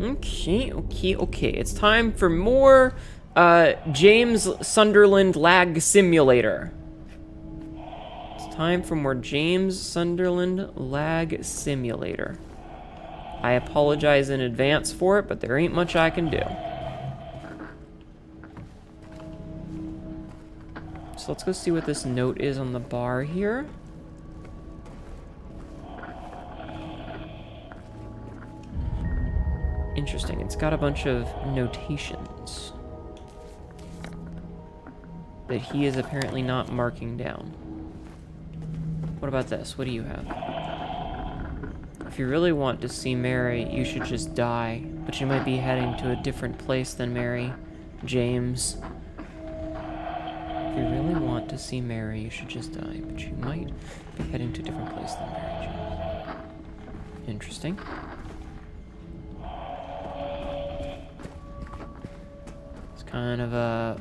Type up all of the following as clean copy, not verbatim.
Okay. It's time for more James Sunderland lag simulator. It's time for more James Sunderland lag simulator. I apologize in advance for it, but there ain't much I can do. So let's go see what this note is on the bar here. Interesting, it's got a bunch of notations that he is apparently not marking down. What about this? What do you have? If you really want to see Mary, you should just die. But you might be heading to a different place than Mary, James. If you really want to see Mary, you should just die. But you might be heading to a different place than Mary, James. Interesting.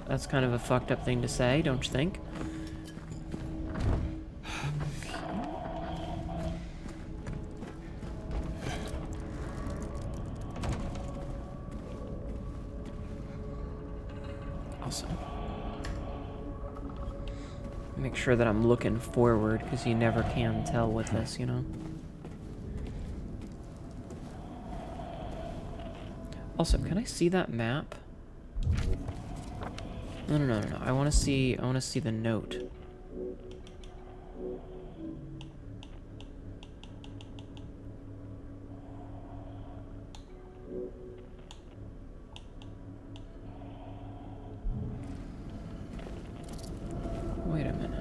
That's kind of a fucked up thing to say, don't you think? Awesome. Make sure that I'm looking forward, because you never can tell with this, you know? Also, can I see that map? No. I want to see the note. Wait a minute.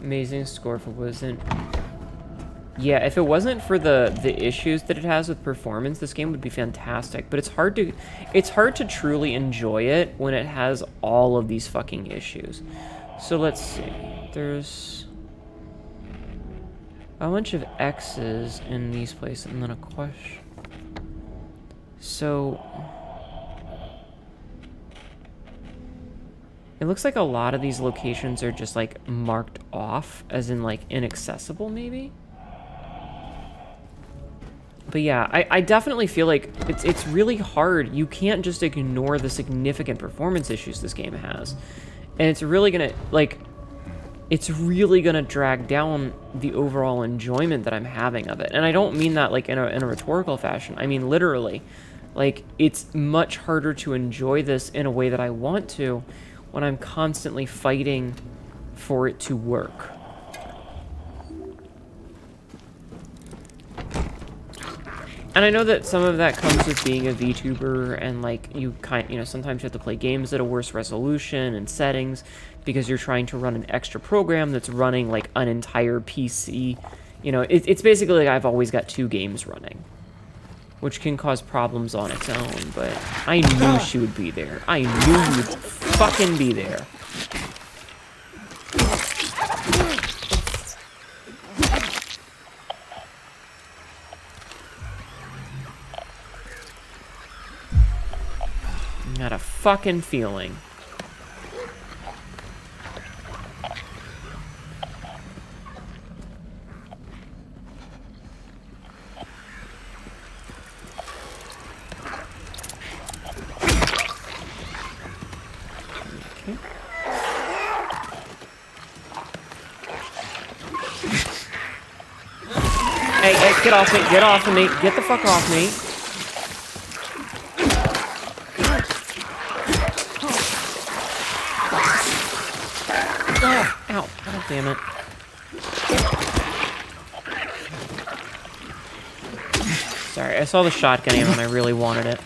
Amazing score if it wasn't. Yeah, if it wasn't for the issues that it has with performance, this game would be fantastic. But it's hard to truly enjoy it when it has all of these fucking issues. So let's see. There's a bunch of X's in these places, and then a question. So it looks like a lot of these locations are just like marked off, as in like inaccessible, maybe. But yeah, I definitely feel like it's really hard. You can't just ignore the significant performance issues this game has. And it's really gonna, drag down the overall enjoyment that I'm having of it. And I don't mean that, like, in a rhetorical fashion. I mean, literally. Like, it's much harder to enjoy this in a way that I want to when I'm constantly fighting for it to work. And I know that some of that comes with being a VTuber, and like sometimes you have to play games at a worse resolution and settings because you're trying to run an extra program that's running like an entire PC. You know, it's basically like I've always got 2 games running, which can cause problems on its own. But I knew she would be there. I knew you would fucking be there. Not a fucking feeling. Okay. Hey, get off me. Get off of me. Get the fuck off me. Ow. God damn it. Sorry, I saw the shotgun ammo and I really wanted it.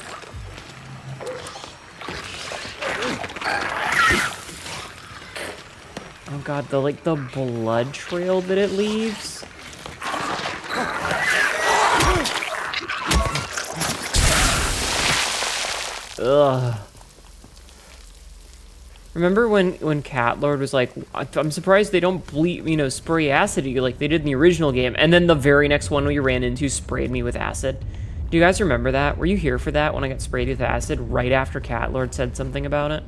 Oh god, the blood trail that it leaves. Ugh. Remember when Cat Lord was like, I'm surprised they don't spray acid at you like they did in the original game, and then the very next one we ran into sprayed me with acid? Do you guys remember that? Were you here for that when I got sprayed with acid right after Cat Lord said something about it?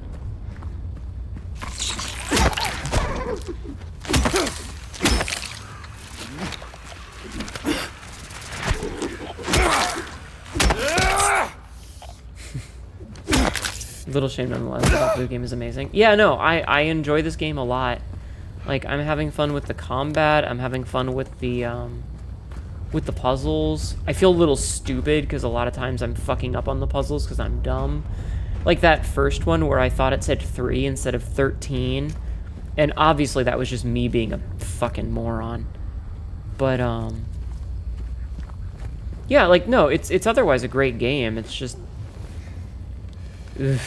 Little shame nonetheless. The blue game is amazing. Yeah, no, I enjoy this game a lot. Like, I'm having fun with the combat. I'm having fun with the puzzles. I feel a little stupid because a lot of times I'm fucking up on the puzzles because I'm dumb. Like that first one where I thought it said 3 instead of 13. And obviously that was just me being a fucking moron. But, yeah, like, no, it's otherwise a great game. It's just... Ugh.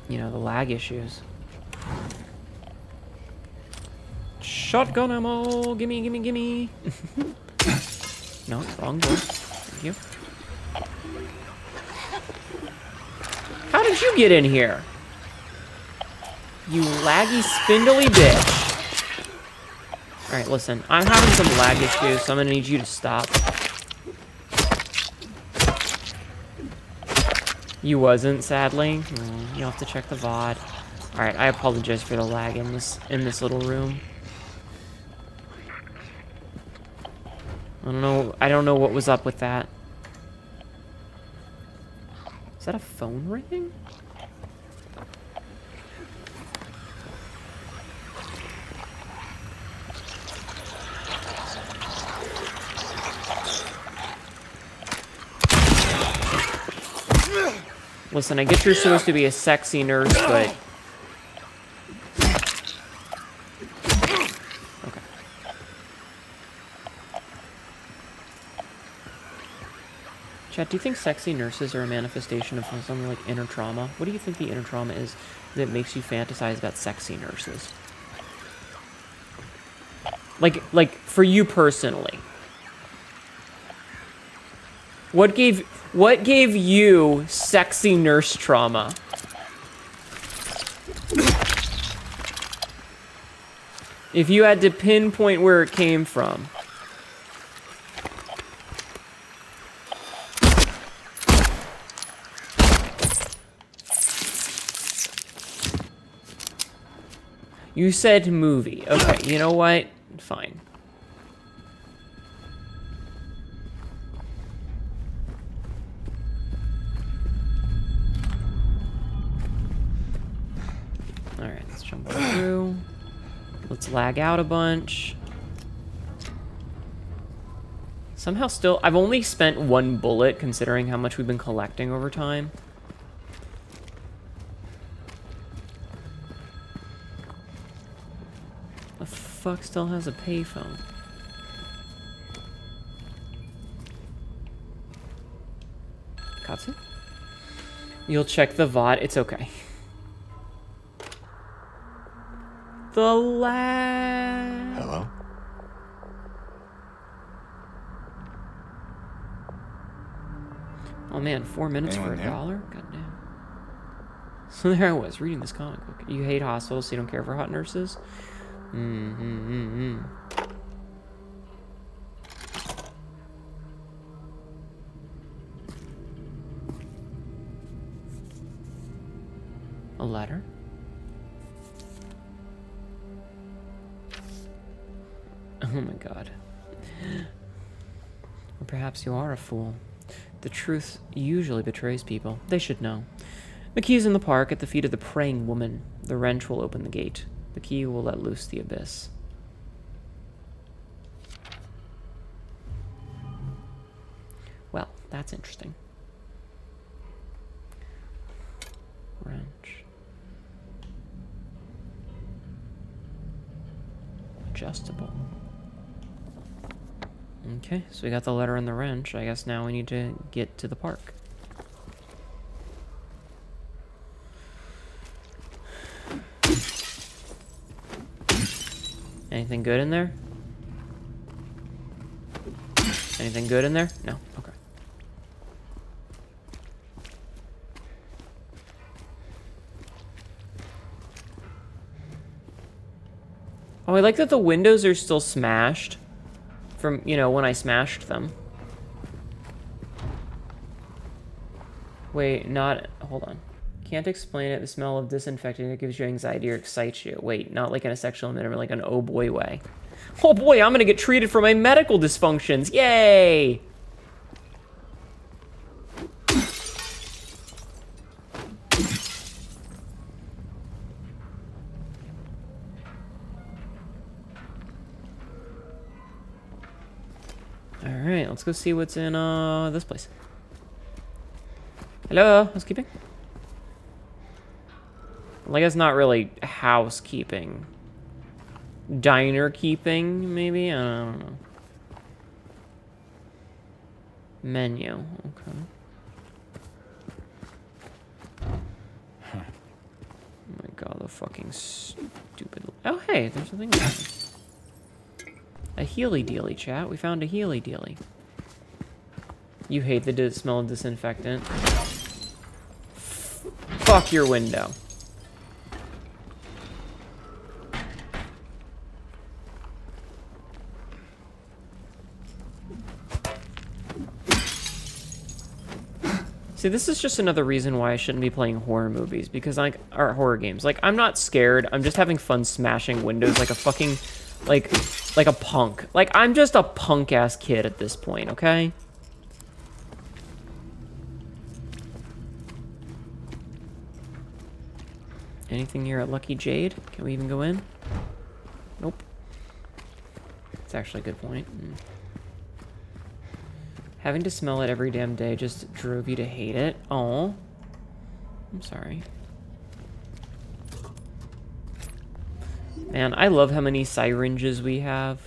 You know, the lag issues. Shotgun ammo! Gimme, gimme, gimme! No, wrong door. Thank you. How did you get in here? You laggy, spindly bitch. Alright, listen. I'm having some lag issues, so I'm gonna need you to stop. You wasn't, sadly. You'll have to check the VOD. Alright, I apologize for the lag in this little room. I don't know what was up with that. Is that a phone ringing? Listen, I get you're supposed to be a sexy nurse, but... Okay. Chat, do you think sexy nurses are a manifestation of something like inner trauma? What do you think the inner trauma is that makes you fantasize about sexy nurses? Like for you personally. What gave you sexy nurse trauma? If you had to pinpoint where it came from. You said movie. Okay, you know what? Fine. Alright, let's jump through. Let's lag out a bunch. Somehow still... I've only spent 1 bullet considering how much we've been collecting over time. The fuck still has a payphone? Katsu? You'll check the VOD. It's okay. The lag. Hello? Oh man, 4 minutes Anyone for there? $1? Goddamn. So there I was, reading this comic book. You hate hospitals, so you don't care for hot nurses? A letter? Oh my god. Or perhaps you are a fool. The truth usually betrays people. They should know. The key is in the park at the feet of the praying woman. The wrench will open the gate. The key will let loose the abyss. Well, that's interesting. Wrench. Adjustable. Okay, so we got the letter and the wrench. I guess now we need to get to the park. Anything good in there? Anything good in there? No. Okay. Oh, I like that the windows are still smashed from, you know, when I smashed them. Wait, not... Hold on. Can't explain it. The smell of disinfectant, it gives you anxiety or excites you. Wait, not like in a sexual manner, but like an oh boy way. Oh boy, I'm gonna get treated for my medical dysfunctions. Yay! Alright, let's go see what's in this place. Hello, housekeeping? Like, it's not really housekeeping. Diner keeping, maybe? I don't know. Menu, okay. Oh my god, the fucking stupid... Oh, hey, there's something else. A healy-dealy, chat. We found a healy-dealy. You hate the smell of disinfectant. Fuck your window. See, this is just another reason why I shouldn't be playing horror movies, because or horror games. Like, I'm not scared. I'm just having fun smashing windows like a fucking, like a punk. Like, I'm just a punk-ass kid at this point, okay? Anything here at Lucky Jade? Can we even go in? Nope. That's actually a good point. Having to smell it every damn day just drove you to hate it? Oh, I'm sorry. Man, I love how many syringes we have.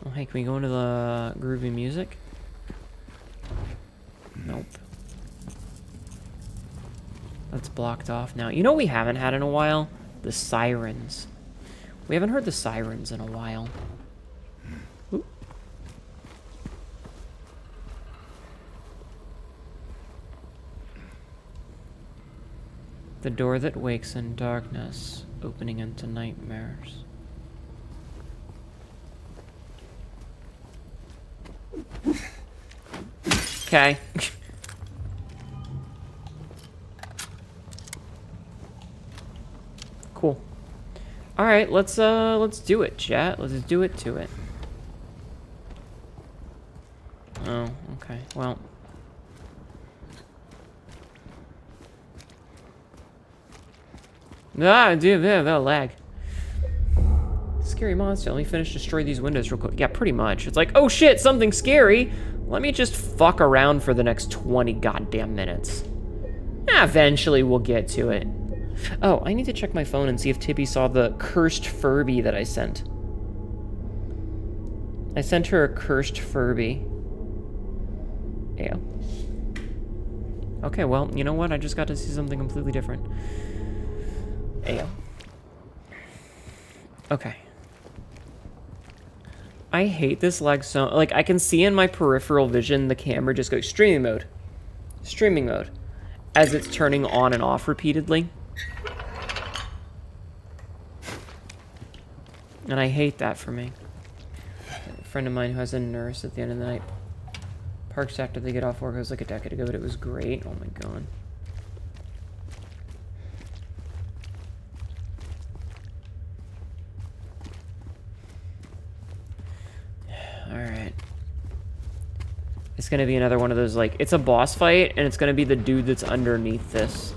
Oh, hey, can we go into the groovy music? Nope. That's blocked off now. You know what we haven't had in a while? The sirens. We haven't heard the sirens in a while. Ooh. The door that wakes in darkness, opening into nightmares. Okay. Cool. All right, let's do it, chat. Let's do it to it. Oh, okay. Well. Ah, dude, that lag. Scary monster. Let me destroy these windows real quick. Yeah, pretty much. It's like, oh shit, something scary. Let me just fuck around for the next 20 goddamn minutes. Eventually we'll get to it. Oh, I need to check my phone and see if Tibby saw the cursed Furby that I sent. I sent her a cursed Furby. Yeah. Okay, well, you know what? I just got to see something completely different. Ayo. Okay. I hate this lag so... Like, I can see in my peripheral vision the camera just go streaming mode. Streaming mode. As it's turning on and off repeatedly. And I hate that for me. A friend of mine who has a nurse at the end of the night parks after they get off work. It was like a decade ago, but it was great. Oh my god. Alright. It's gonna be another one of those, like, it's a boss fight, and it's gonna be the dude that's underneath this.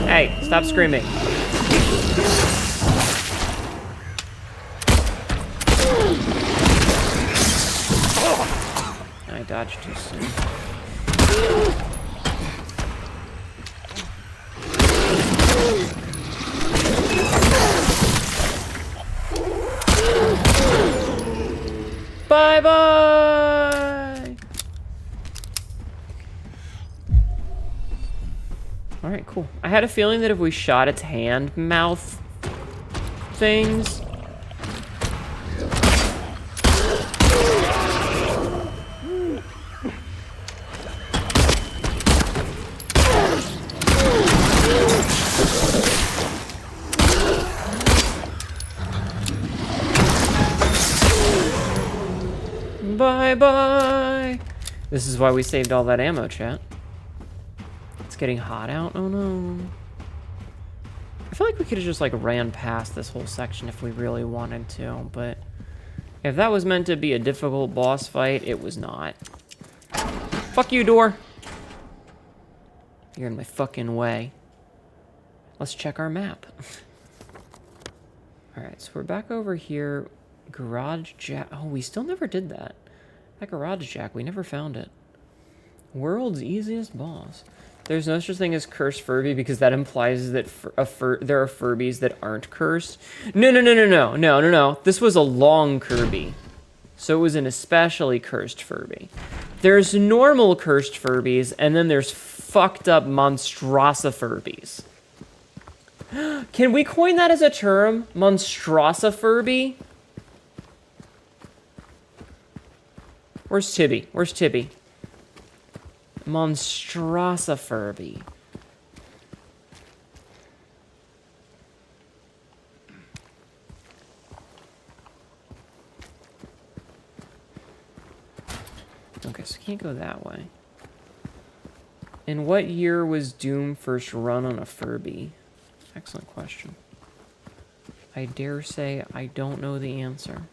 Hey, stop screaming. I dodged too soon. Bye-bye! Alright, cool. I had a feeling that if we shot its hand mouth things... Bye-bye! This is why we saved all that ammo, chat. It's getting hot out. Oh no. I feel like we could have just like ran past this whole section if we really wanted to, but if that was meant to be a difficult boss fight, it was not. Fuck you, door. You're in my fucking way. Let's check our map. Alright, so we're back over here. Garage jack. Oh, we still never did that. That garage jack, we never found it. World's easiest boss. There's no such thing as cursed Furby because that implies that there are Furbies that aren't cursed. No. This was a long Kirby. So it was an especially cursed Furby. There's normal cursed Furbies, and then there's fucked up Monstrosa Furbies. Can we coin that as a term? Monstrosa Furby? Where's Tibby? Where's Tibby? Monstrosa Furby. Okay, so can't go that way. In what year was Doom first run on a Furby? Excellent question. I dare say I don't know the answer.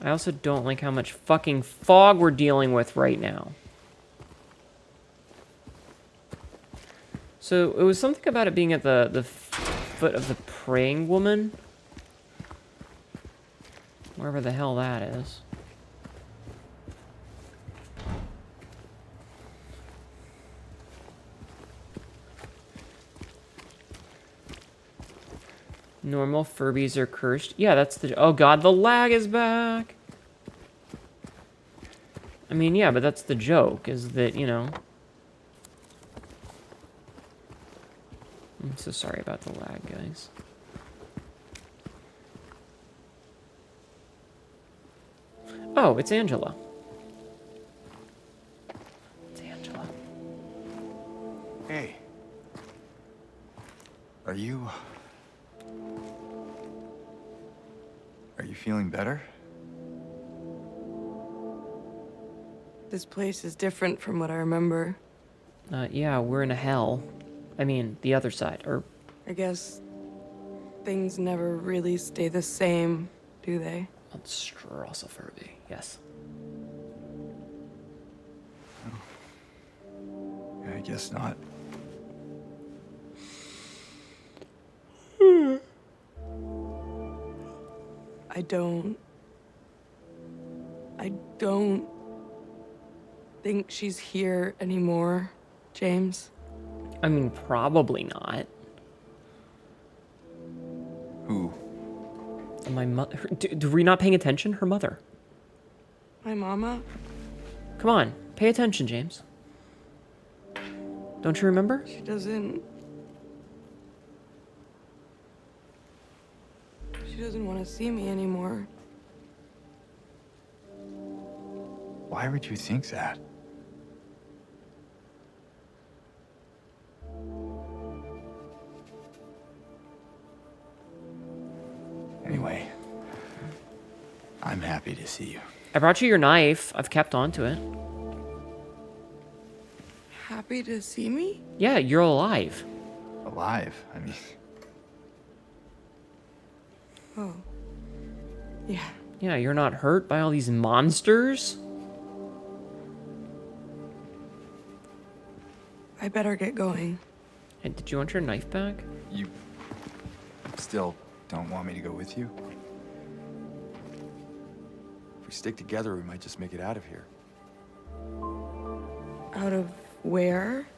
I also don't like how much fucking fog we're dealing with right now. So it was something about it being at the foot of the praying woman. Wherever the hell that is. Normal Furbies are cursed. Yeah, that's the... Oh god, the lag is back! I mean, yeah, but that's the joke, is that, you know... I'm so sorry about the lag, guys. Oh, it's Angela. It's Angela. Hey. Are you feeling better? This place is different from what I remember. Yeah, we're in a hell. I mean, the other side, or... I guess things never really stay the same, do they? Monstrosa Furby, yes. Yeah, I guess not. I don't think she's here anymore, James. I mean, probably not. Who? My mother... Are we not paying attention? Her mother. My mama? Come on, pay attention, James. Don't you remember? She doesn't want to see me anymore. Why would you think that? Anyway, I'm happy to see you. I brought you your knife. I've kept onto it. Happy to see me? Yeah, you're alive. Alive, I mean... Oh. Yeah. Yeah, you're not hurt by all these monsters? I better get going. Hey, did you want your knife back? You still don't want me to go with you? If we stick together, we might just make it out of here. Out of where?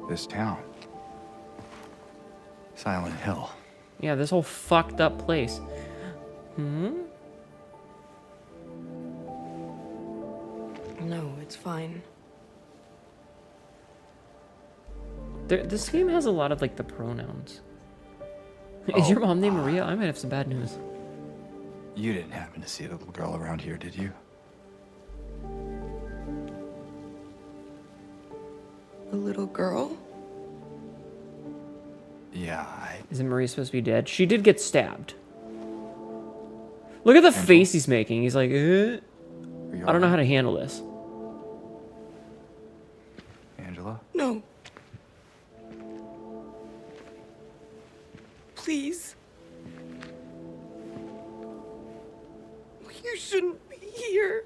This town. Silent Hill. Yeah, this whole fucked up place. No, it's fine. This game has a lot of, like, the pronouns. Is your mom named Maria? I might have some bad news. You didn't happen to see a little girl around here, did you? A little girl? Yeah, Isn't Maria supposed to be dead? She did get stabbed. Look at the face he's making. He's like, I don't know how to handle this. Angela? No. Please. You shouldn't be here.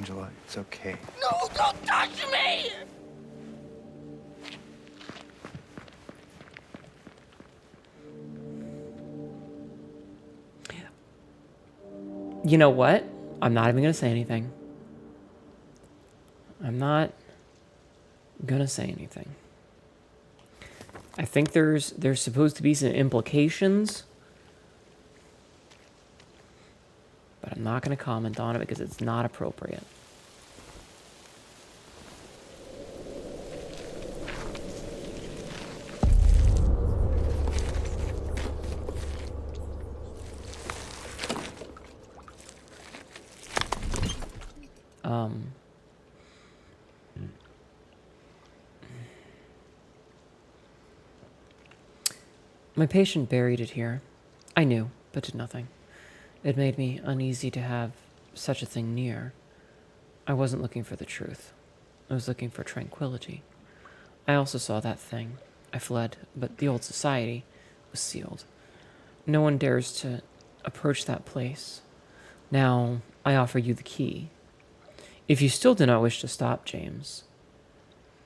Angela. It's okay. No, don't touch me! You know what? I'm not even gonna say anything. I'm not gonna say anything. I think there's supposed to be some implications, but I'm not gonna comment on it because it's not appropriate. My patient buried it here. I knew, but did nothing. It made me uneasy to have such a thing near. I wasn't looking for the truth. I was looking for tranquility. I also saw that thing. I fled, but the old society was sealed. No one dares to approach that place. Now, I offer you the key. If you still do not wish to stop, James,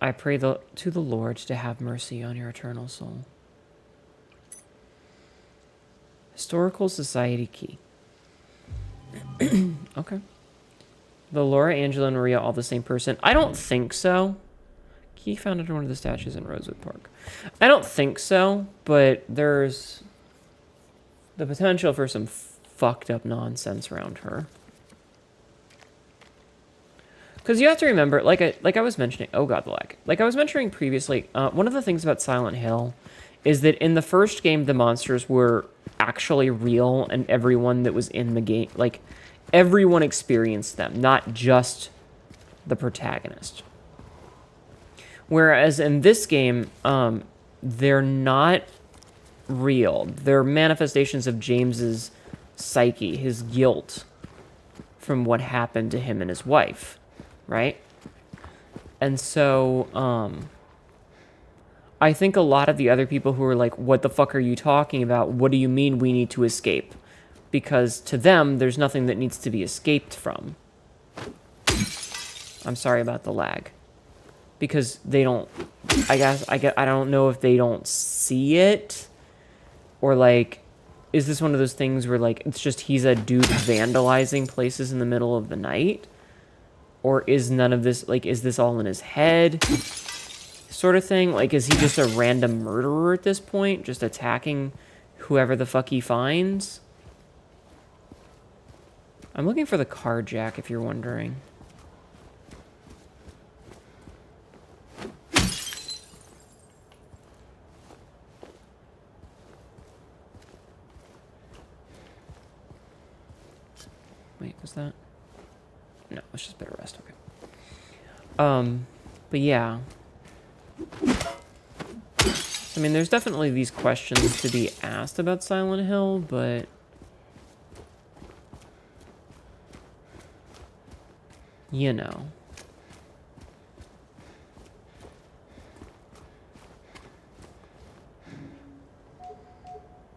I pray to the Lord to have mercy on your eternal soul. Historical Society key. Okay. The Laura, Angela, and Maria all the same person? I don't think so. Key found under one of the statues in Rosewood Park. I don't think so, but there's the potential for some fucked up nonsense around her. Because you have to remember, like I was mentioning, oh god, the lag. Like I was mentioning previously, one of the things about Silent Hill is that in the first game, the monsters were actually real, and everyone that was in the game, like, everyone experienced them, not just the protagonist. Whereas in this game, they're not real. They're manifestations of James's psyche, his guilt from what happened to him and his wife, right? And so, I think a lot of the other people who are like, what the fuck are you talking about? What do you mean we need to escape? Because to them, there's nothing that needs to be escaped from. I'm sorry about the lag. Because they don't, I don't know if they don't see it. Or like, is this one of those things where like, it's just he's a dude vandalizing places in the middle of the night? Or is none of this, like, is this all in his head? Sort of thing? Like, is he just a random murderer at this point? Just attacking whoever the fuck he finds? I'm looking for the car jack, if you're wondering. Wait, was that? No, it's just better rest, okay. But yeah. I mean, there's definitely these questions to be asked about Silent Hill, but you know.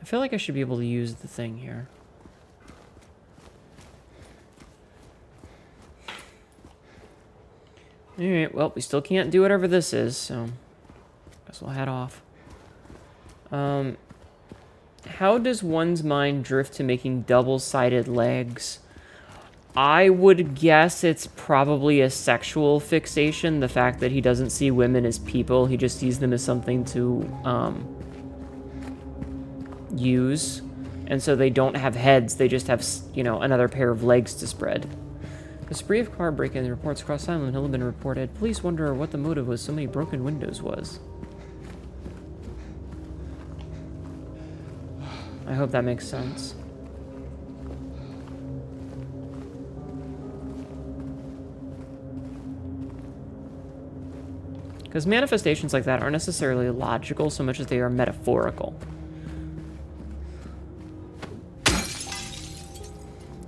I feel like I should be able to use the thing here. Alright, well, we still can't do whatever this is, so guess we'll head off. How does one's mind drift to making double-sided legs? I would guess it's probably a sexual fixation, the fact that he doesn't see women as people, he just sees them as something to, use. And so they don't have heads, they just have, you know, another pair of legs to spread. A spree of car break-in reports across Silent Hill have been reported. Police wonder what the motive with so many broken windows was. I hope that makes sense. Because manifestations like that aren't necessarily logical so much as they are metaphorical.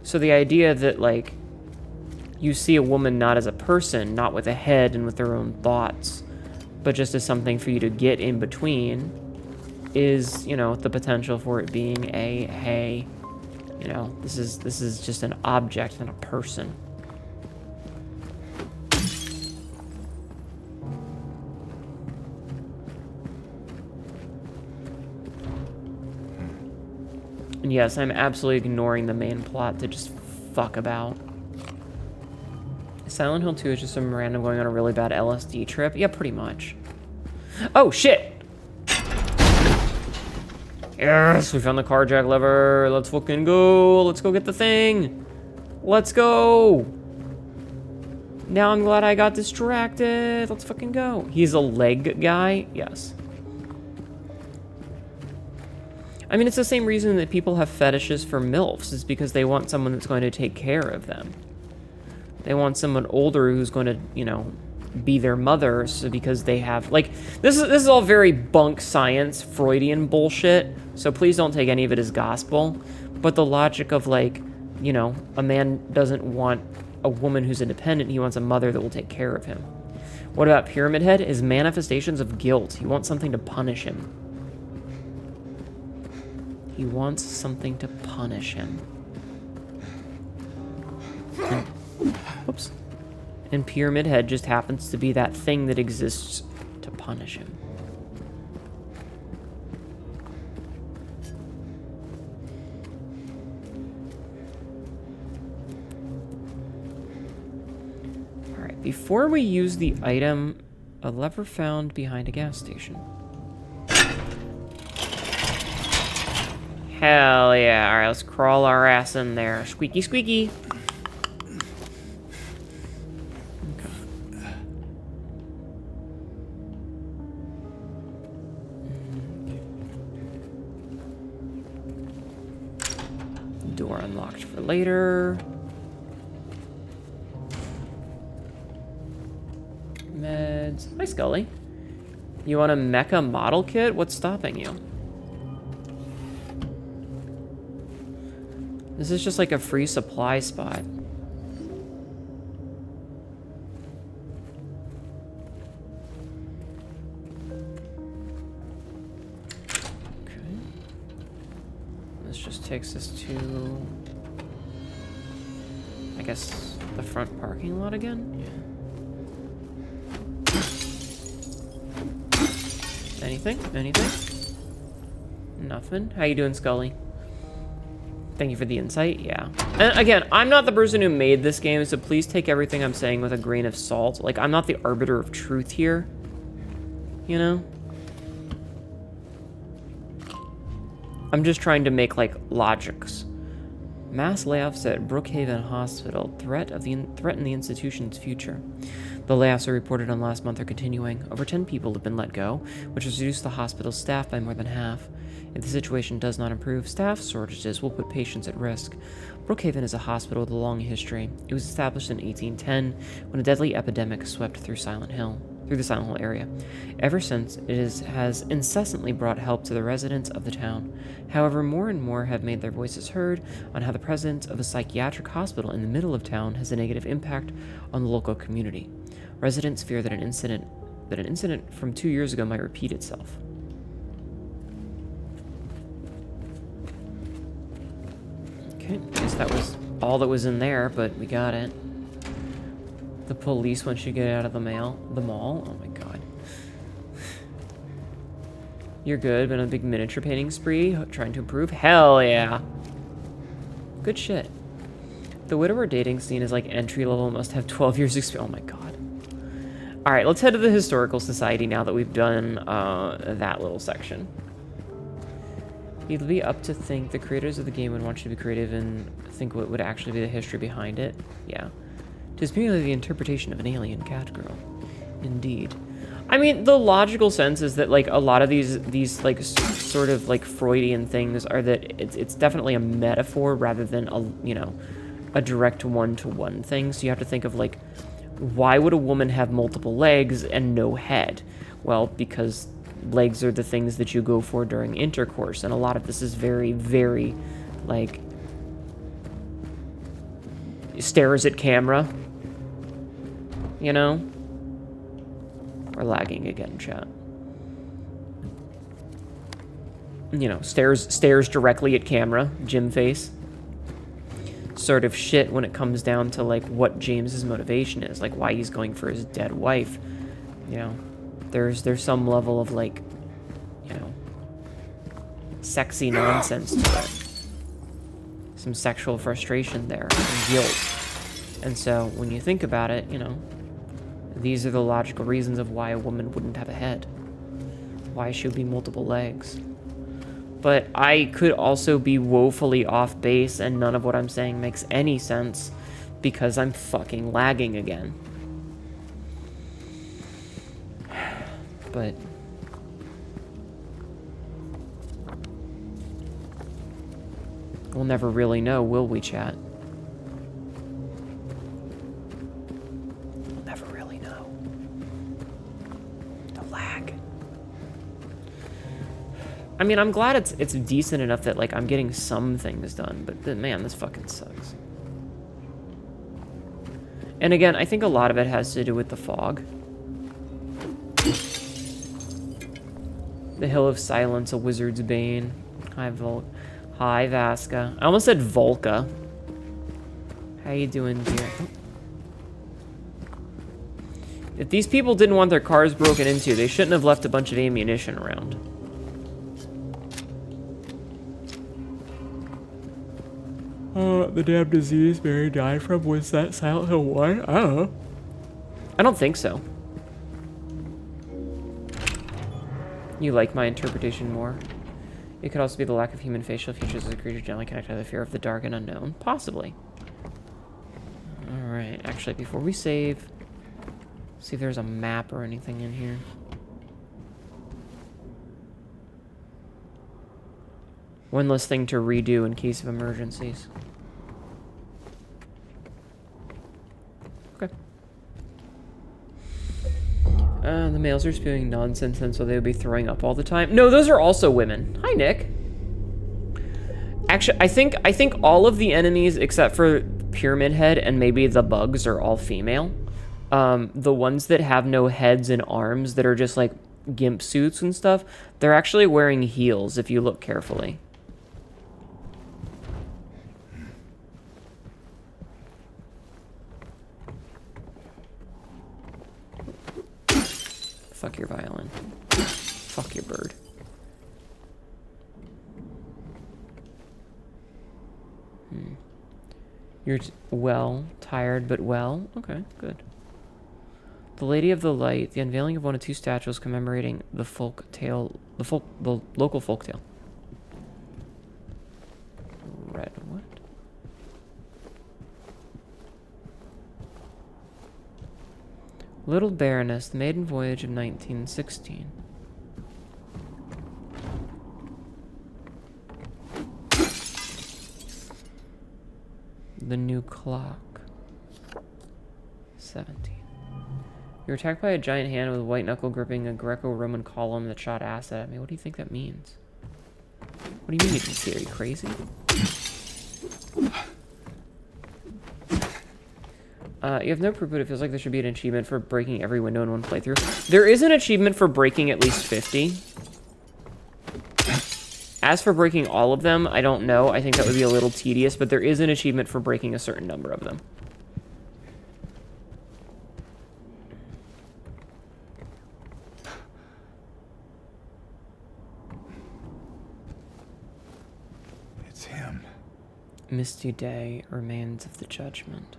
So the idea that, like, you see a woman not as a person, not with a head and with their own thoughts, but just as something for you to get in between, is, you know, the potential for it being a, hey, you know, this is just an object and a person. And yes, I'm absolutely ignoring the main plot to just fuck about. Silent Hill 2 is just some random going on a really bad LSD trip. Yeah, pretty much. Oh, shit! Yes, we found the carjack lever. Let's fucking go. Let's go get the thing. Let's go. Now I'm glad I got distracted. Let's fucking go. He's a leg guy? Yes. I mean, it's the same reason that people have fetishes for MILFs. Is because they want someone that's going to take care of them. They want someone older who's going to, you know, be their mother. So because they have, like, this is all very bunk science, Freudian bullshit. So please don't take any of it as gospel. But the logic of, like, you know, a man doesn't want a woman who's independent. He wants a mother that will take care of him. What about Pyramid Head? His manifestations of guilt. He wants something to punish him. He wants something to punish him. And, whoops. And Pyramid Head just happens to be that thing that exists to punish him. Alright, before we use the item, a lever found behind a gas station. Hell yeah. Alright, let's crawl our ass in there. Squeaky, squeaky. Door unlocked for later. Meds. Hi, Scully. You want a mecha model kit? What's stopping you? This is just like a free supply spot. Okay. This just takes us to, I guess, the front parking lot again? Yeah. Anything? Anything? Nothing? How you doing, Scully? Thank you for the insight, yeah. And again, I'm not the person who made this game, so please take everything I'm saying with a grain of salt. Like, I'm not the arbiter of truth here. You know? I'm just trying to make, like, logics. Mass layoffs at Brookhaven Hospital threaten the institution's future. The layoffs are reported on last month are continuing. Over 10 people have been let go, which has reduced the hospital's staff by more than half. If the situation does not improve, staff shortages will put patients at risk. Brookhaven is a hospital with a long history. It was established in 1810 when a deadly epidemic swept through the Silent Hill area. Ever since, it has incessantly brought help to the residents of the town. However, more and more have made their voices heard on how the presence of a psychiatric hospital in the middle of town has a negative impact on the local community. Residents fear that an incident from 2 years ago might repeat itself. Okay, I guess that was all that was in there, but we got it. The police once you get out of the mall. Oh my god. You're good, but on a big miniature painting spree, trying to improve? Hell yeah. Good shit. The widower dating scene is like entry level, must have 12 years experience. Oh my god. Alright, let's head to the Historical Society now that we've done that little section. You'd be up to think the creators of the game would want you to be creative and think what would actually be the history behind it. Yeah. It is merely the interpretation of an alien cat girl. Indeed. I mean, the logical sense is that, like, a lot of these like, sort of, like, Freudian things are that it's definitely a metaphor rather than, a direct one-to-one thing. So you have to think of, like, why would a woman have multiple legs and no head? Well, because legs are the things that you go for during intercourse, and a lot of this is very, very, like, stares at camera, you know? We're lagging again, chat. You know, stares directly at camera, Jim face. Sort of shit when it comes down to, like, what James's motivation is, like, why he's going for his dead wife, you know? There's some level of, like, you know, sexy nonsense to it. some sexual frustration there, and guilt. And so when you think about it, you know, these are the logical reasons of why a woman wouldn't have a head. Why she would be multiple legs. But I could also be woefully off base, and none of what I'm saying makes any sense because I'm fucking lagging again. But we'll never really know, will we, chat? We'll never really know. The lag. I mean, I'm glad it's decent enough that, like, I'm getting some things done, but man, this fucking sucks. And again, I think a lot of it has to do with the fog. The Hill of Silence, a wizard's bane. Hi, Hi, Vasca. I almost said Volca. How you doing, dear? If these people didn't want their cars broken into, they shouldn't have left a bunch of ammunition around. The damn disease Mary died from, was that Silent Hill 1? I don't know. I don't think so. You like my interpretation more? It could also be the lack of human facial features as a creature generally connected to the fear of the dark and unknown. Possibly. Alright, actually, before we save, see if there's a map or anything in here. One less thing to redo in case of emergencies. Okay. The males are spewing nonsense, and so they would be throwing up all the time. No, those are also women. Hi, Nick. Actually, I think all of the enemies except for Pyramid Head and maybe the bugs are all female. The ones that have no heads and arms that are just like gimp suits and stuff, they're actually wearing heels if you look carefully. Fuck your violin. Fuck your bird. You're well, tired but well. Okay, good. The Lady of the Light, the unveiling of one of two statues commemorating the the local folk tale. Red what? Little Baroness, the maiden voyage of 1916. The new clock. 17. You're attacked by a giant hand with a white knuckle gripping a Greco-Roman column that shot acid at me. What do you think that means? What do you mean you can see? Are you crazy? You have no proof, but it feels like there should be an achievement for breaking every window in one playthrough. There is an achievement for breaking at least 50. As for breaking all of them, I don't know. I think that would be a little tedious, but there is an achievement for breaking a certain number of them. It's him. Misty day, remains of the judgment.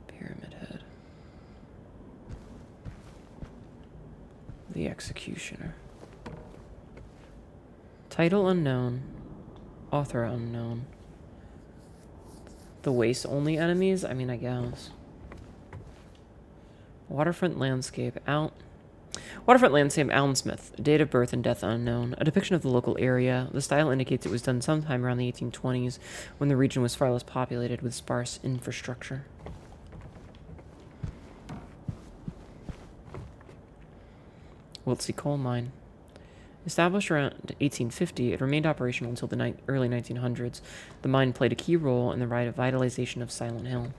Pyramid Head. The Executioner. Title unknown. Author unknown. The waste only enemies? I mean, I guess. Waterfront landscape. Waterfront landscape, Alan Smith. Date of birth and death unknown. A depiction of the local area. The style indicates it was done sometime around the 1820s when the region was far less populated with sparse infrastructure. Wiltsey Coal Mine. Established around 1850, it remained operational until the early 1900s. The mine played a key role in the revitalization of Silent Hill.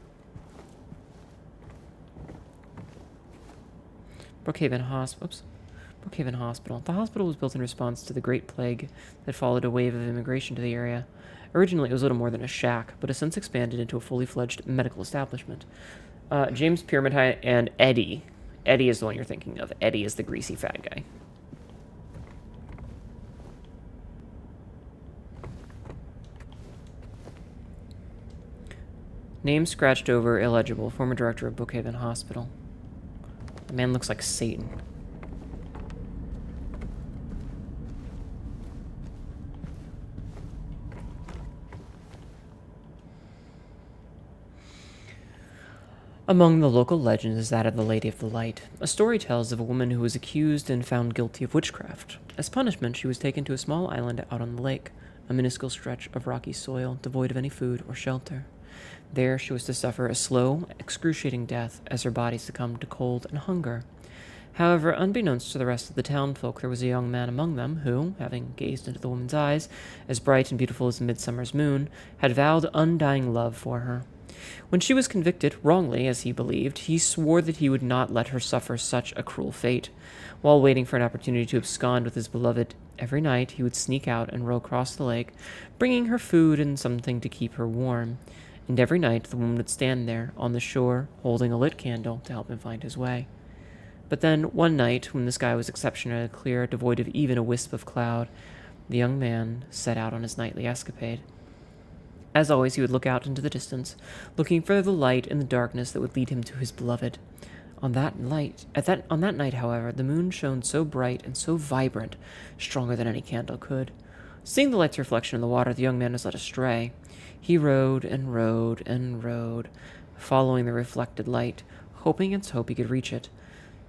Brookhaven Hospital. The hospital was built in response to the Great Plague that followed a wave of immigration to the area. Originally, it was little more than a shack, but has since expanded into a fully fledged medical establishment. James Pyramid Head and Eddie. Eddie is the one you're thinking of. Eddie is the greasy fat guy. Name scratched over, illegible. Former director of Brookhaven Hospital. The man looks like Satan. Among the local legends is that of the Lady of the Light. A story tells of a woman who was accused and found guilty of witchcraft. As punishment, she was taken to a small island out on the lake, a minuscule stretch of rocky soil devoid of any food or shelter. There she was to suffer a slow, excruciating death as her body succumbed to cold and hunger. However, unbeknownst to the rest of the townfolk, there was a young man among them who, having gazed into the woman's eyes, as bright and beautiful as a midsummer's moon, had vowed undying love for her. When she was convicted, wrongly as he believed, he swore that he would not let her suffer such a cruel fate. While waiting for an opportunity to abscond with his beloved, every night he would sneak out and row across the lake, bringing her food and something to keep her warm. And every night the woman would stand there, on the shore, holding a lit candle to help him find his way. But then, one night, when the sky was exceptionally clear, devoid of even a wisp of cloud, the young man set out on his nightly escapade. As always, he would look out into the distance, looking for the light in the darkness that would lead him to his beloved. On that night, however, the moon shone so bright and so vibrant, stronger than any candle could. Seeing the light's reflection in the water, the young man was led astray. He rowed and rowed and rowed, following the reflected light, hoping against hope he could reach it.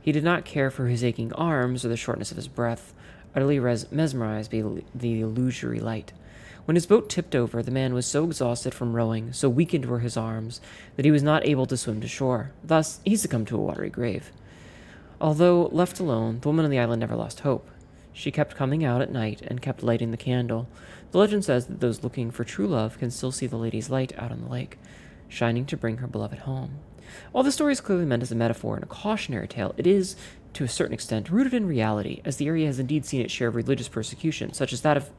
He did not care for his aching arms or the shortness of his breath, utterly mesmerized by the illusory light. When his boat tipped over, the man was so exhausted from rowing, so weakened were his arms, that he was not able to swim to shore. Thus, he succumbed to a watery grave. Although left alone, the woman on the island never lost hope. She kept coming out at night and kept lighting the candle. The legend says that those looking for true love can still see the lady's light out on the lake, shining to bring her beloved home. While the story is clearly meant as a metaphor and a cautionary tale, it is, to a certain extent, rooted in reality, as the area has indeed seen its share of religious persecution, such as that of...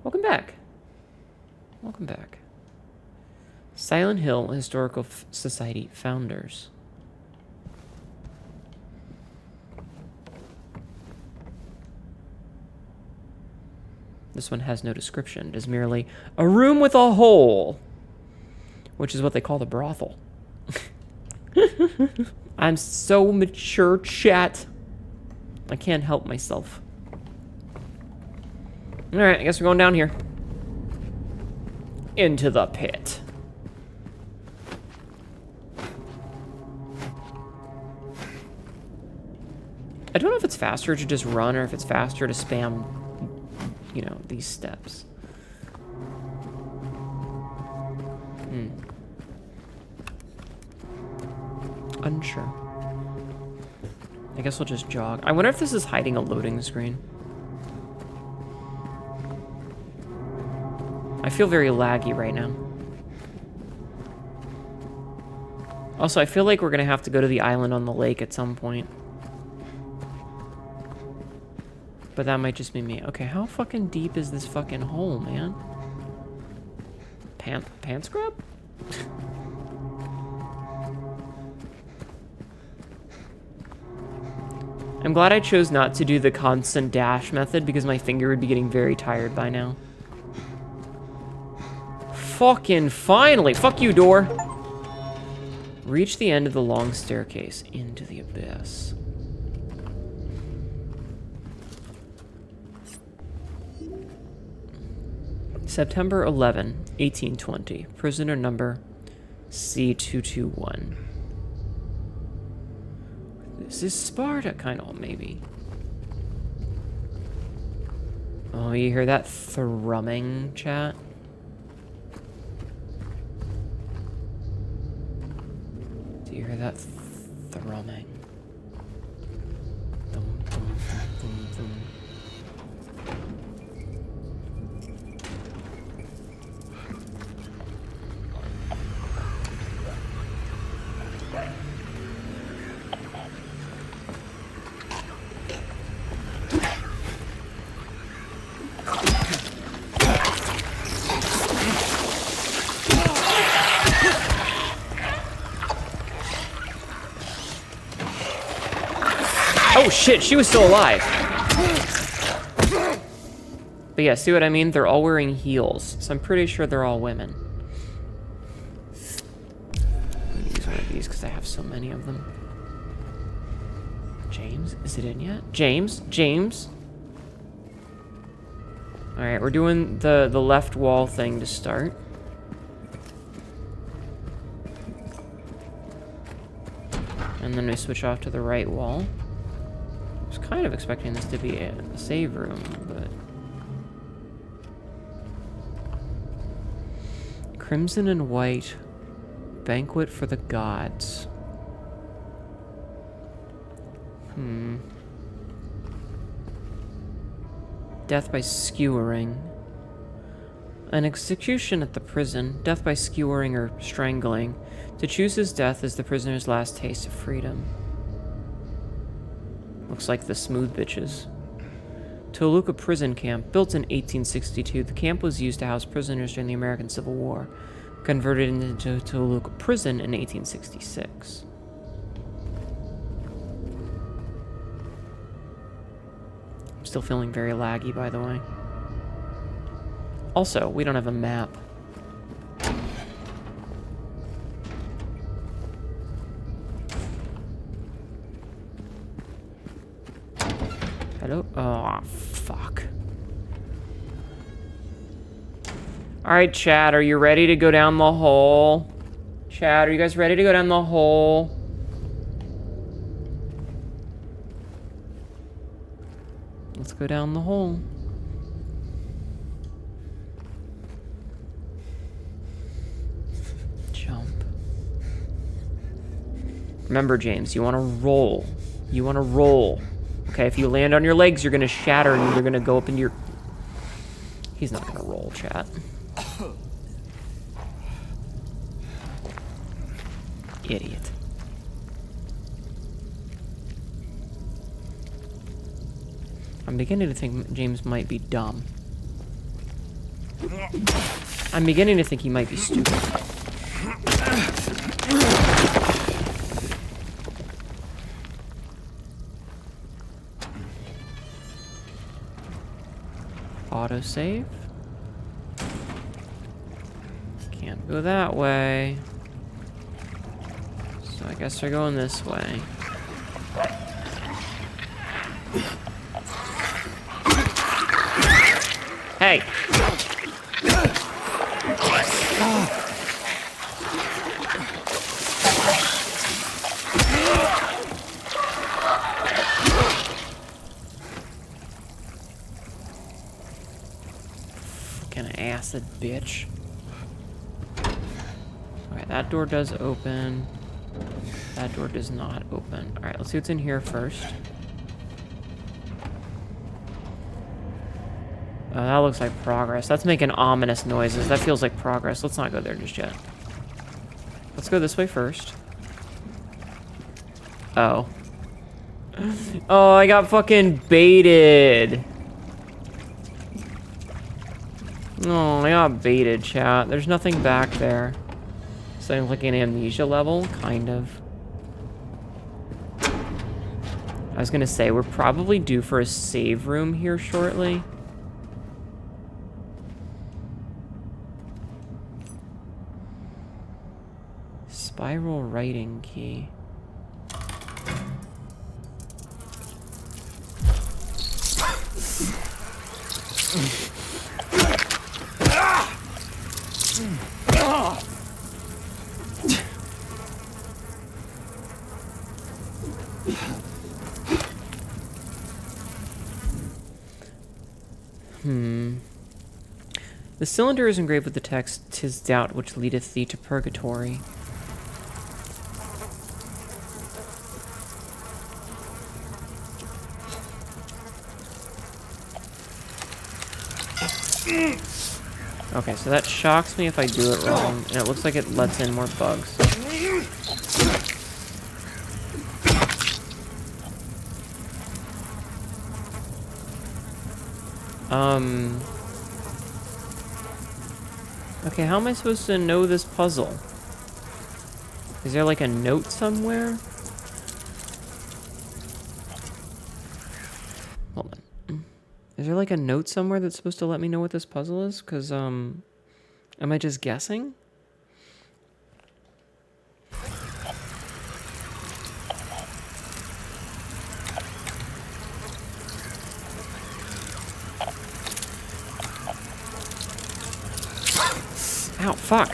Welcome back. Welcome back. Silent Hill Historical Society founders. This one has no description. It is merely a room with a hole, which is what they call the brothel. I'm so mature, chat. I can't help myself. Alright, I guess we're going down here. Into the pit. I don't know if it's faster to just run or if it's faster to spam, you know, these steps. Unsure. I guess we'll just jog. I wonder if this is hiding a loading screen. I feel very laggy right now. Also, I feel like we're gonna have to go to the island on the lake at some point. But that might just be me. Okay, how fucking deep is this fucking hole, man? Pants grab? I'm glad I chose not to do the constant dash method because my finger would be getting very tired by now. Fucking finally! Fuck you, door! Reach the end of the long staircase into the abyss. September 11, 1820. Prisoner number C221. This is Sparta, kind of, maybe. Oh, you hear that thrumming, chat? Do you hear that thrumming? Thum, thum, thum, thum, thum. Oh shit, she was still alive. But yeah, see what I mean? They're all wearing heels, so I'm pretty sure they're all women. grab these because I have so many of them. James? Is it in yet? James? James? Alright, we're doing the left wall thing to start. And then we switch off to the right wall. I was kind of expecting this to be a save room, but... Crimson and white. Banquet for the gods. Death by skewering. An execution at the prison. Death by skewering or strangling. To choose his death is the prisoner's last taste of freedom. Looks like the smooth bitches. Toluca prison camp. Built in 1862, the camp was used to house prisoners during the American Civil War. Converted into Toluca prison in 1866. I'm still feeling very laggy, by the way. Also, we don't have a map. Hello? Oh, fuck. Alright, chat, are you ready to go down the hole? Chat, are you guys ready to go down the hole? Let's go down the hole. Jump. Remember, James, you want to roll. You want to roll. Okay, if you land on your legs, you're going to shatter and you're going to go up into your... He's not going to roll, chat. Idiot. I'm beginning to think James might be dumb. I'm beginning to think he might be stupid. Autosave. Can't go that way. So I guess they're going this way. Hey! Fucking acid, bitch. Alright, that door does open. That door does not open. Alright, let's see what's in here first. That looks like progress. That's making ominous noises. That feels like progress. Let's not go there just yet. Let's go this way first. Oh. Oh, I got fucking baited. Oh, I got baited, chat. There's nothing back there. So I'm like an amnesia level, kind of. I was gonna say, we're probably due for a save room here shortly. Spiral writing key. The cylinder is engraved with the text, "'Tis doubt which leadeth thee to purgatory." Okay, so that shocks me if I do it wrong, and it looks like it lets in more bugs. Okay, how am I supposed to know this puzzle? Is there like a note somewhere? Hold on. Is there like a note somewhere that's supposed to let me know what this puzzle is? Because, am I just guessing? Ow, fuck.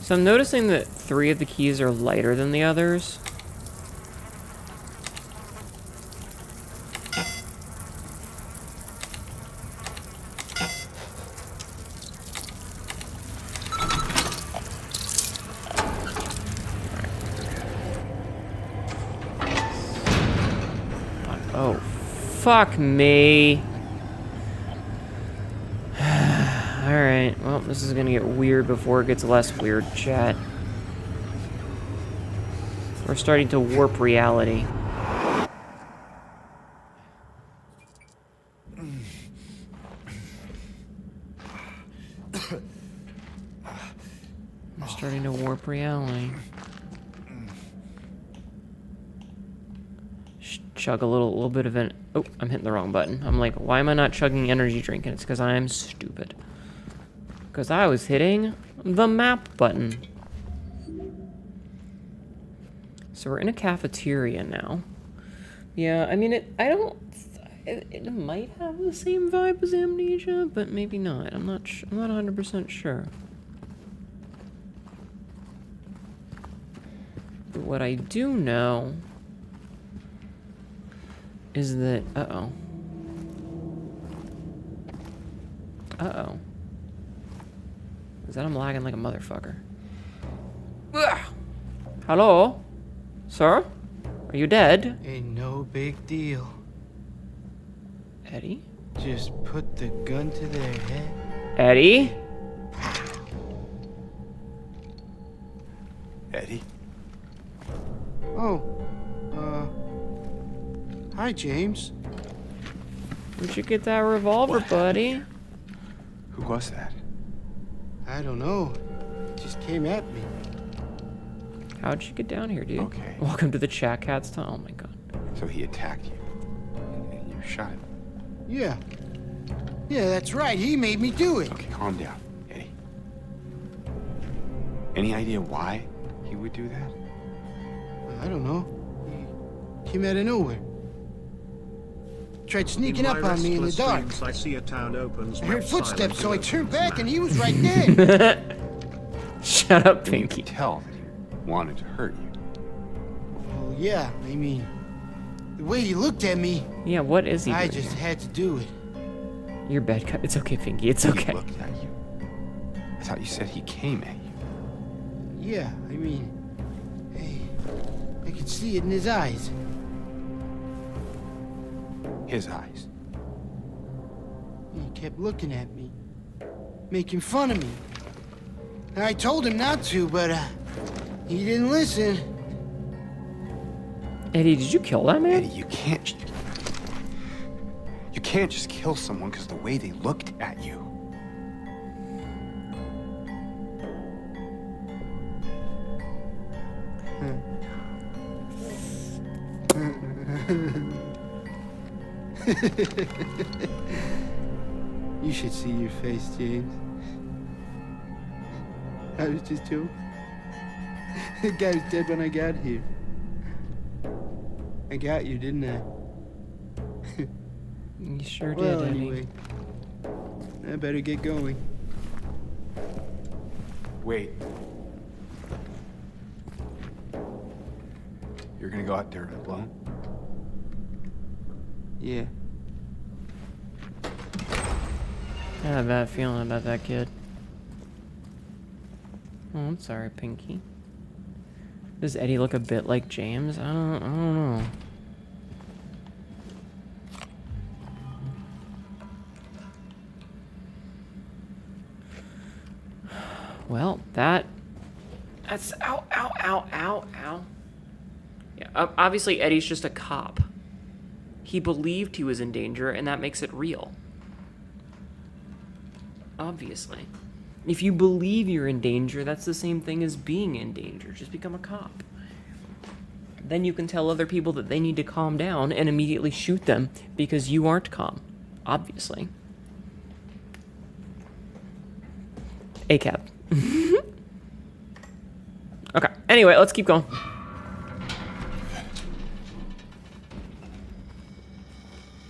So I'm noticing that 3 of the keys are lighter than the others. Oh, fuck me. Alright, well, this is gonna get weird before it gets less weird, chat. We're starting to warp reality. We're starting to warp reality. Chug a little bit of an... Oh, I'm hitting the wrong button. I'm like, why am I not chugging energy drink? And it's because I'm stupid. Because I was hitting the map button. So we're in a cafeteria now. Yeah, I mean, it might have the same vibe as Amnesia, but maybe not. I'm not 100% sure. But what I do know is that... Uh-oh. Uh-oh. Is that I'm lagging like a motherfucker? Ugh. Hello? Sir? Are you dead? Ain't no big deal. Eddie? Just put the gun to their head. Eddie? Eddie? Oh, hi, James. Where'd you get that revolver, buddy? Who was that? I don't know. It just came at me. How'd you get down here, dude? Okay. Welcome to the Chat Cat's town. Oh my god. So he attacked you. And you shot him. Yeah. Yeah, that's right. He made me do it. Okay, calm down, Eddie. Any idea why he would do that? I don't know. He came out of nowhere. Tried sneaking up on me in the dark. I see a town opens. I heard footsteps, so I turned back and he was right there. Shut up, You Pinky. could tell that he wanted to hurt you. Oh, yeah. I mean, the way he looked at me, Yeah, what is he I doing? just had to do it. Your bed cut. It's okay, Pinky. It's He okay. looked at you. I thought you said he came at you. Yeah, I mean, hey, I could see it in his eyes. His eyes. He kept looking at me, making fun of me. And I told him not to, but he didn't listen. Eddie, did you kill that man? Eddie, you can't just kill someone because of the way they looked at you. You should see your face, James. I was just joking. The guy was dead when I got here. I got you, didn't I? You sure did, Well, Eddie. anyway, I better get going. Wait. You're gonna go out there alone? Yeah. I had a bad feeling about that kid. Oh, I'm sorry, Pinky. Does Eddie look a bit like James? I don't know. Well, that's ow, ow, ow, ow, ow. Yeah, obviously Eddie's just a cop. He believed he was in danger, and that makes it real. Obviously. If you believe you're in danger, that's the same thing as being in danger. Just become a cop. Then you can tell other people that they need to calm down and immediately shoot them because you aren't calm. Obviously. ACAB. Okay, anyway, let's keep going.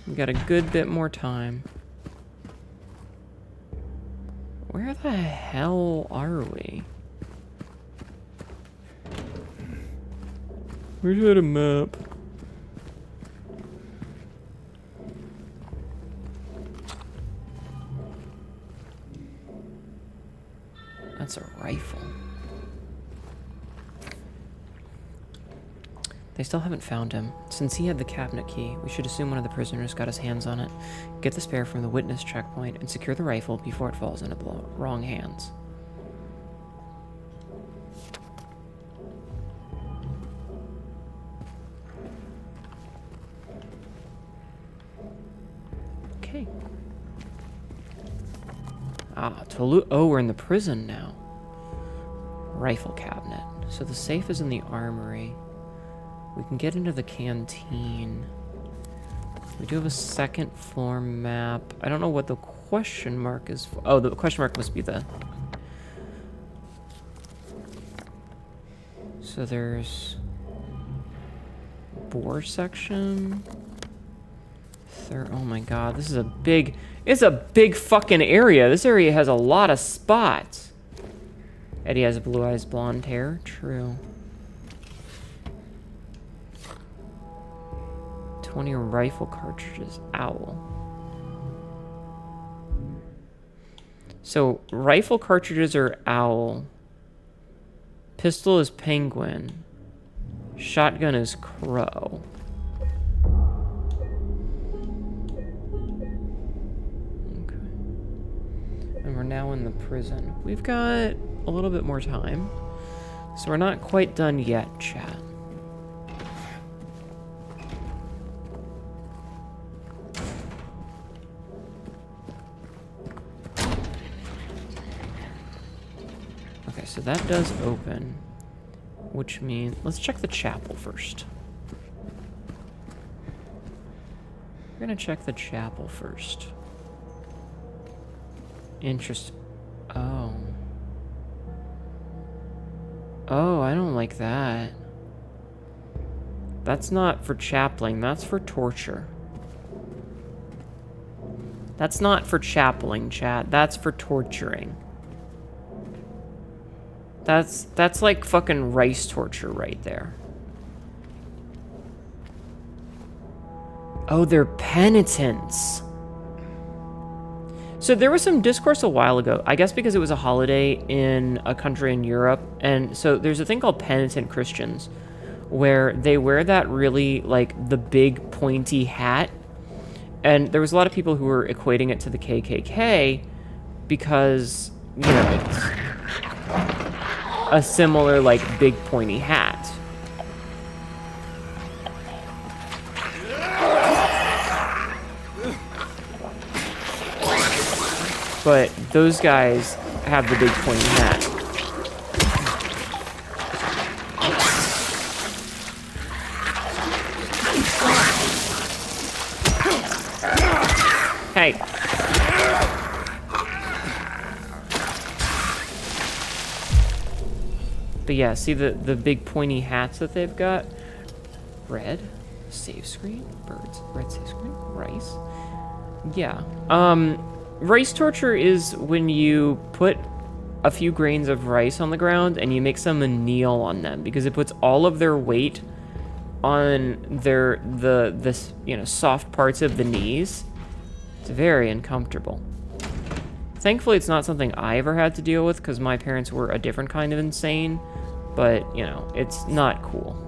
We got a good bit more time. Where the hell are we? Where's that a map? That's a rifle. They still haven't found him. Since he had the cabinet key, we should assume one of the prisoners got his hands on it, get the spare from the witness checkpoint, and secure the rifle before it falls into the wrong hands. Okay. Ah, oh, we're in the prison now. Rifle cabinet. So the safe is in the armory. We can get into the canteen. We do have a second floor map. I don't know what the question mark is for. Oh, the question mark must be the... So there's... Bore section. Oh my god, this is a big... It's a big fucking area. This area has a lot of spots. Eddie has blue eyes, blonde hair. True. 20 rifle cartridges. Owl. So, rifle cartridges are owl. Pistol is penguin. Shotgun is crow. Okay. And we're now in the prison. We've got a little bit more time. So we're not quite done yet, chat. Okay, so that does open, which means let's check the chapel first. We're gonna check the chapel first. Oh. Oh, I don't like that. That's not for chapeling, that's for torture. That's not for chapeling, chat. That's for torturing. That's like fucking rice torture right there. Oh, they're penitents. So there was some discourse a while ago, I guess because it was a holiday in a country in Europe, and so there's a thing called penitent Christians, where they wear that really, like, the big pointy hat, and there was a lot of people who were equating it to the KKK, because, you know, it's a similar, like, big pointy hat. But those guys have the big pointy hat. Hey. But yeah, see the big pointy hats that they've got? Red, save screen, birds, red save screen, rice. Yeah. Rice torture is when you put a few grains of rice on the ground and you make someone kneel on them because it puts all of their weight on the you know, soft parts of the knees. It's very uncomfortable. Thankfully, it's not something I ever had to deal with because my parents were a different kind of insane, but, you know, it's not cool.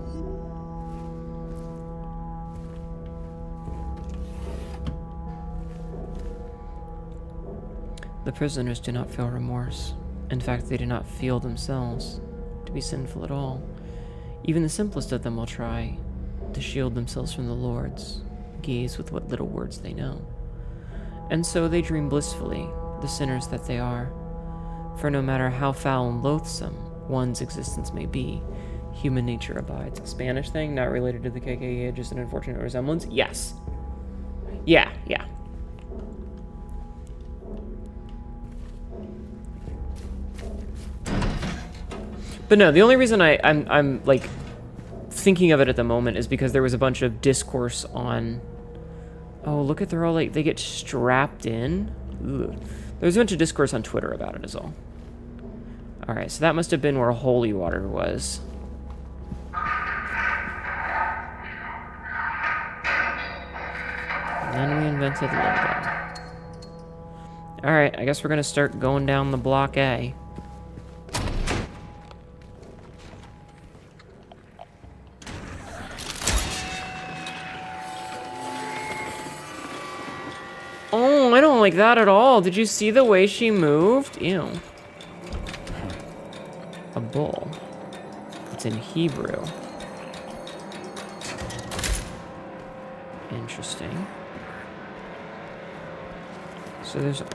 The prisoners do not feel remorse. In fact, they do not feel themselves to be sinful at all. Even the simplest of them will try to shield themselves from the Lord's gaze with what little words they know. And so they dream blissfully, the sinners that they are. For no matter how foul and loathsome one's existence may be, human nature abides. Spanish thing, not related to the KKK, just an unfortunate resemblance? Yes. Yeah. But no, the only reason I'm like thinking of it at the moment is because there was a bunch of discourse on Oh, look at they're all like, they get strapped in. Ugh. There's a bunch of discourse on Twitter about it is all. Alright, so that must have been where holy water was. And then we invented limbo. Alright, I guess we're gonna start going down the block A. Oh, I don't like that at all. Did you see the way she moved? Ew. A bull. It's in Hebrew. Interesting. So there's a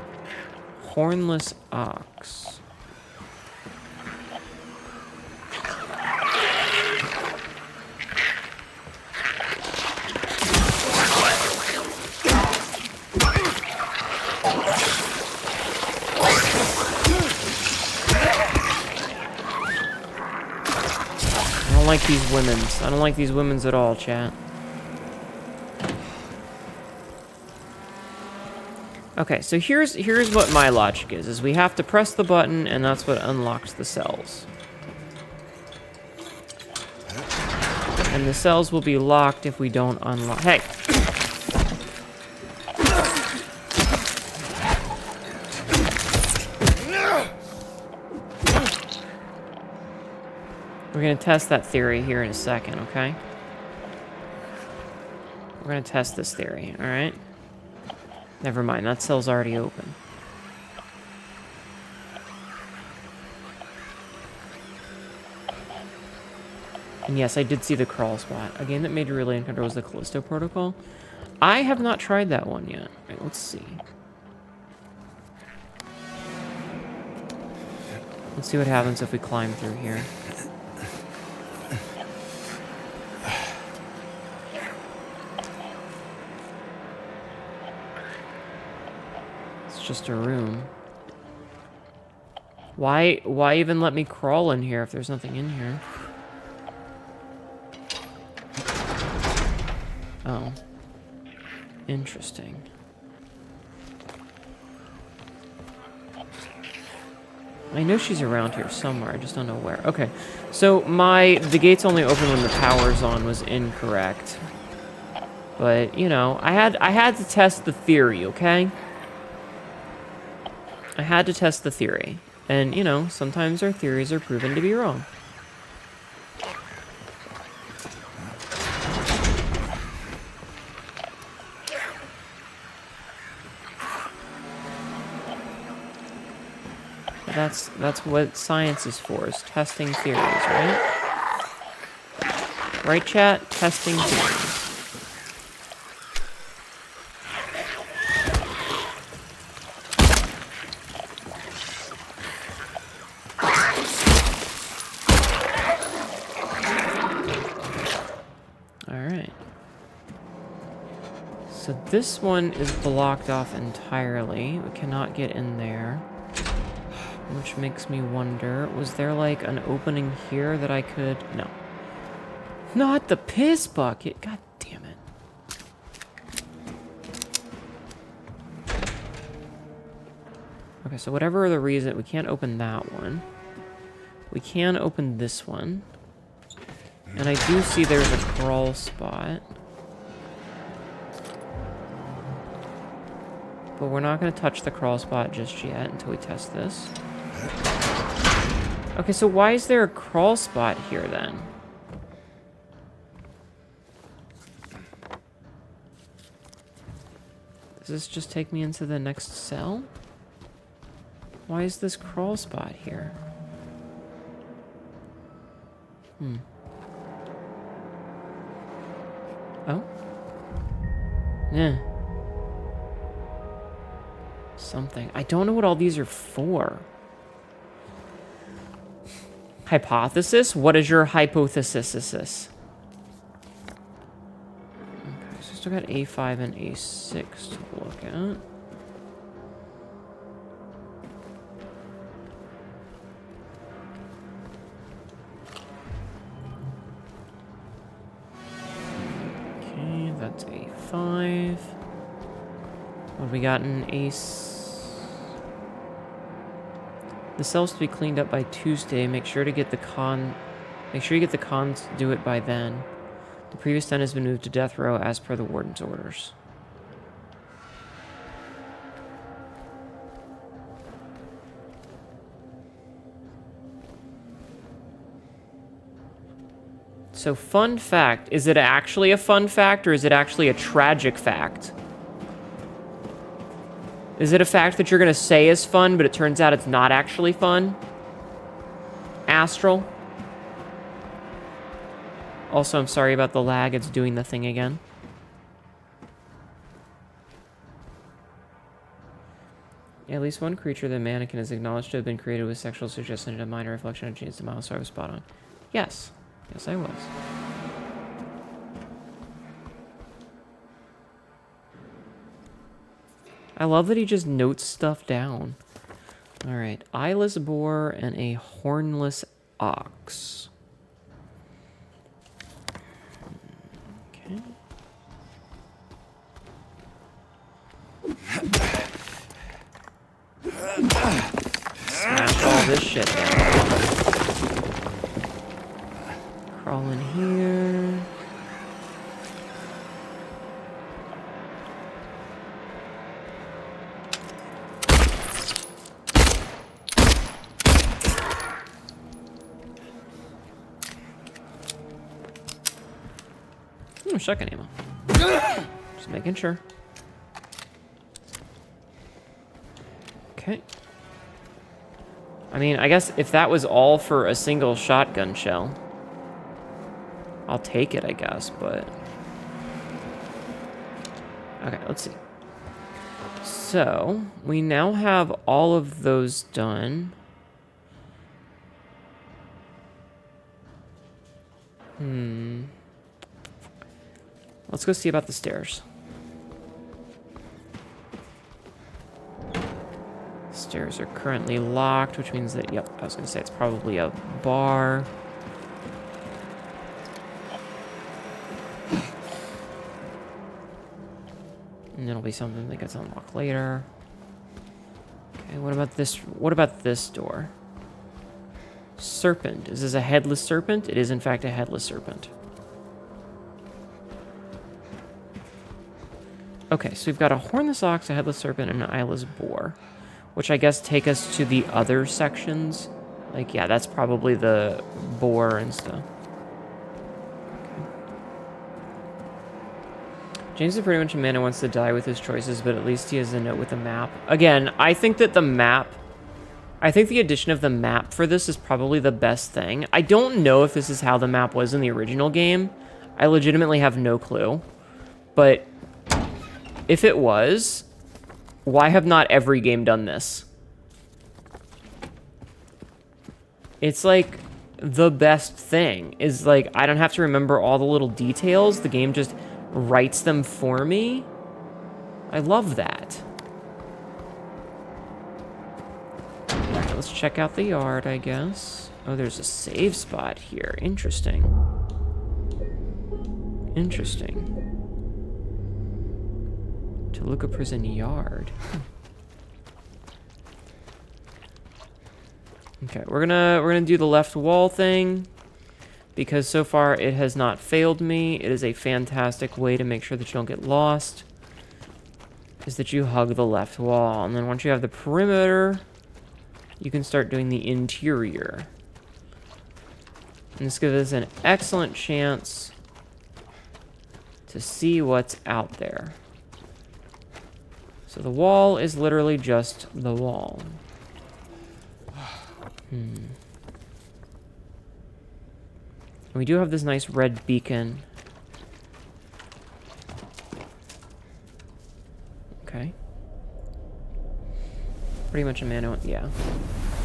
hornless ox. I don't like these women's. I don't like these women's at all, chat. Okay, so here's what my logic is we have to press the button, and that's what unlocks the cells. And the cells will be locked if we don't unlock... Hey! We're gonna test that theory here in a second, okay? We're gonna test this theory, alright? Never mind, that cell's already open. And yes, I did see the crawl spot. A game that made you really encounter was the Callisto Protocol. I have not tried that one yet. Right, let's see. Let's see what happens if we climb through here. Just a room. Why even let me crawl in here if there's nothing in here? Oh. Interesting. I know she's around here somewhere, I just don't know where. Okay. So the gates only open when the power's on was incorrect. But, you know, I had to test the theory, okay? I had to test the theory. And, you know, sometimes our theories are proven to be wrong. That's what science is for, is testing theories, right? Right, chat? Testing theories. So this one is blocked off entirely. We cannot get in there. Which makes me wonder, was there like an opening here that I could... No. Not the piss bucket! God damn it. Okay, so whatever the reason, we can't open that one. We can open this one. And I do see there's a crawl spot. But we're not going to touch the crawl spot just yet until we test this. Okay, so why is there a crawl spot here then? Does this just take me into the next cell? Why is this crawl spot here? Oh? Yeah. Something. I don't know what all these are for. Hypothesis? What is your hypothesis? Okay, so I still got A5 and A6 to look at. Okay, that's A5. What have we got in Ace? The cell's to be cleaned up by Tuesday. Make sure you get the cons to do it by then. The previous 10 has been moved to death row as per the warden's orders. So, fun fact. Is it actually a fun fact, or is it actually a tragic fact? Is it a fact that you're going to say is fun, but it turns out it's not actually fun? Astral? Also, I'm sorry about the lag. It's doing the thing again. At least one creature, the mannequin, is acknowledged to have been created with sexual suggestion and a minor reflection of James the Miles, so I was spot on. Yes. Yes, I was. I love that he just notes stuff down. Alright, eyeless boar and a hornless ox. Okay. Smash all this shit down. Crawl in here. Shotgun ammo. Just making sure. Okay. I mean, I guess if that was all for a single shotgun shell, I'll take it, I guess, but... Okay, let's see. So, we now have all of those done. Let's go see about the stairs. Stairs are currently locked, which means that, yep, I was going to say it's probably a bar. And it'll be something that gets unlocked later. Okay, what about this? What about this door? Serpent. Is this a headless serpent? It is, in fact, a headless serpent. Okay, so we've got a hornless ox, a headless serpent, and an eyeless boar, which I guess take us to the other sections. Like, yeah, that's probably the boar and stuff. Okay. James is pretty much a man who wants to die with his choices, but at least he has a note with a map. Again, I think that the map... I think the addition of the map for this is probably the best thing. I don't know if this is how the map was in the original game. I legitimately have no clue. But... if it was, why have not every game done this? It's like the best thing is like I don't have to remember all the little details. The game just writes them for me. I love that. Alright, let's check out the yard, I guess. Oh, there's a save spot here. Interesting. Interesting. Toluca Prison Yard. Okay, we're gonna do the left wall thing because so far it has not failed me. It is a fantastic way to make sure that you don't get lost. Is that you hug the left wall, and then once you have the perimeter, you can start doing the interior. And this gives us an excellent chance to see what's out there. So the wall is literally just the wall. We do have this nice red beacon. Okay. Pretty much a man, yeah.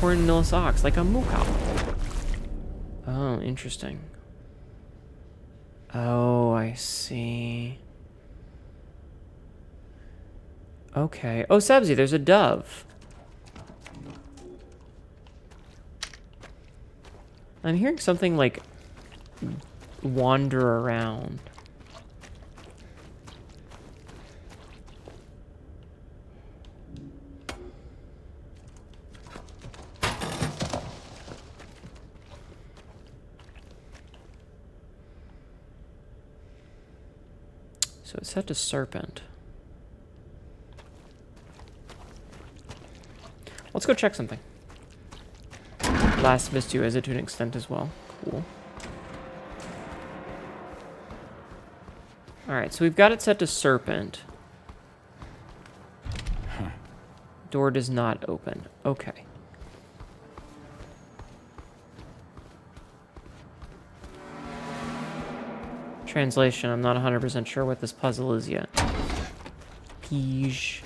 Hornless ox, like a moocow. Oh, interesting. Oh, I see. Okay. Oh, Sebzi, there's a dove. I'm hearing something like wander around. So it's set to serpent. Let's go check something. Last of Us 2 has it to an extent as well. Cool. Alright, so we've got it set to serpent. Door does not open. Okay. Translation, I'm not 100% sure what this puzzle is yet. Peach.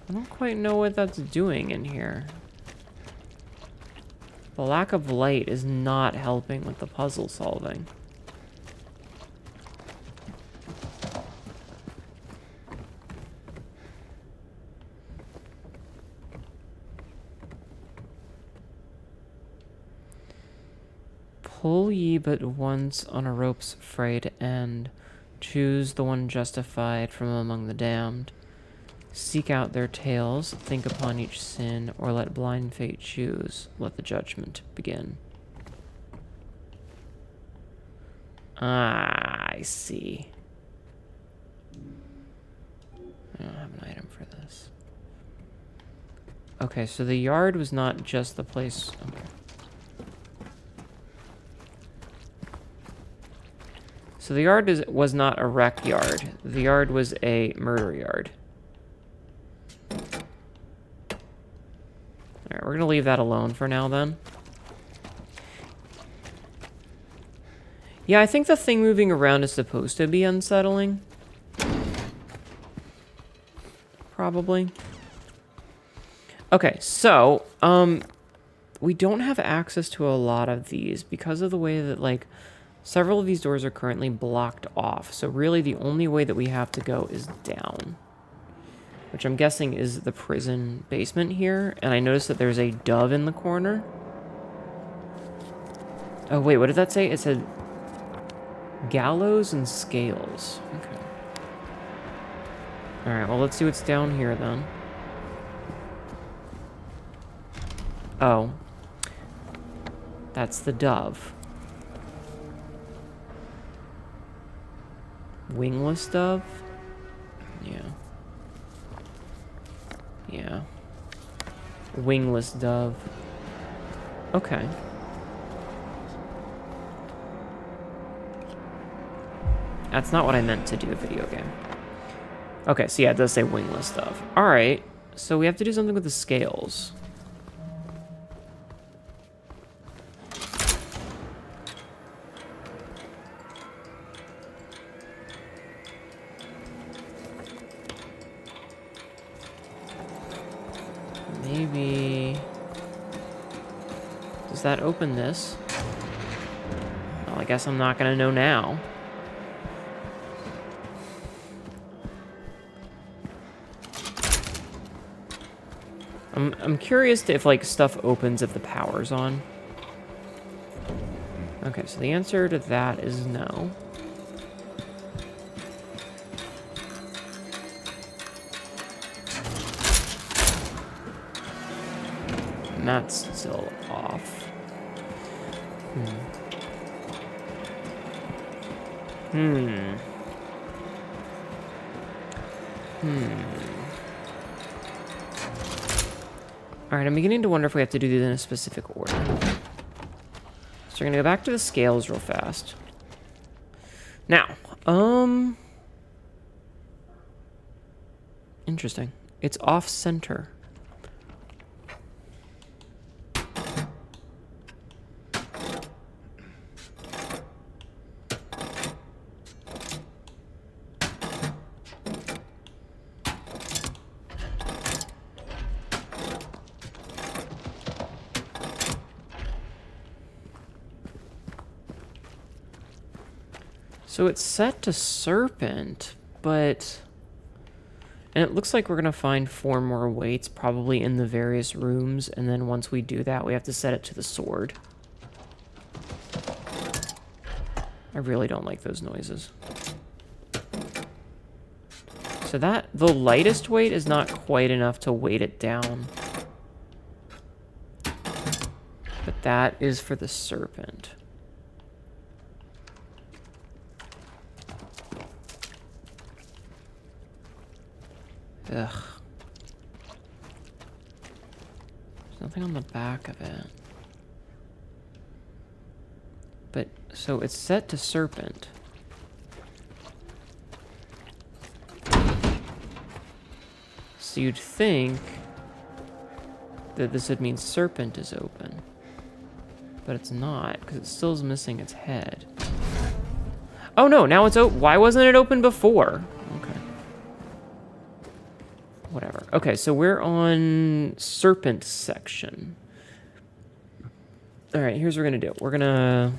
I don't quite know what that's doing in here. The lack of light is not helping with the puzzle solving. Pull ye but once on a rope's frayed end. Choose the one justified from among the damned. Seek out their tales, think upon each sin, or let blind fate choose. Let the judgment begin. Ah, I see. I don't have an item for this. Okay, so the yard was not just the place... Okay. So the yard was not a wreck yard. The yard was a murder yard. Alright, we're gonna leave that alone for now then. Yeah, I think the thing moving around is supposed to be unsettling. Probably. Okay, so, we don't have access to a lot of these because of the way that, like, several of these doors are currently blocked off. So really the only way that we have to go is down. Which I'm guessing is the prison basement here. And I noticed that there's a dove in the corner. Oh, wait, what did that say? It said gallows and scales. Okay. Alright, well, let's see what's down here, then. Oh. That's the dove. Wingless dove? Yeah. Yeah. Wingless dove. Okay. That's not what I meant to do, video game. Okay, so yeah, it does say wingless dove. Alright, so we have to do something with the scales. Maybe... Does that open this? Well, I guess I'm not gonna know now. I'm curious if, like, stuff opens if the power's on. Okay, so the answer to that is no. And that's still off. Alright, I'm beginning to wonder if we have to do these in a specific order. So we're gonna go back to the scales real fast. Now, interesting. It's off-center. So it's set to serpent, but... And it looks like we're going to find 4 more weights, probably in the various rooms, and then once we do that, we have to set it to the sword. I really don't like those noises. So that, the lightest weight is not quite enough to weight it down. But that is for the serpent. Ugh. There's nothing on the back of it. But, so it's set to serpent. So you'd think that this would mean serpent is open. But it's not, because it still is missing its head. Oh no, now it's open. Why wasn't it open before? Okay. Whatever. Okay, so we're on serpent section. Alright, here's what we're gonna do. We're gonna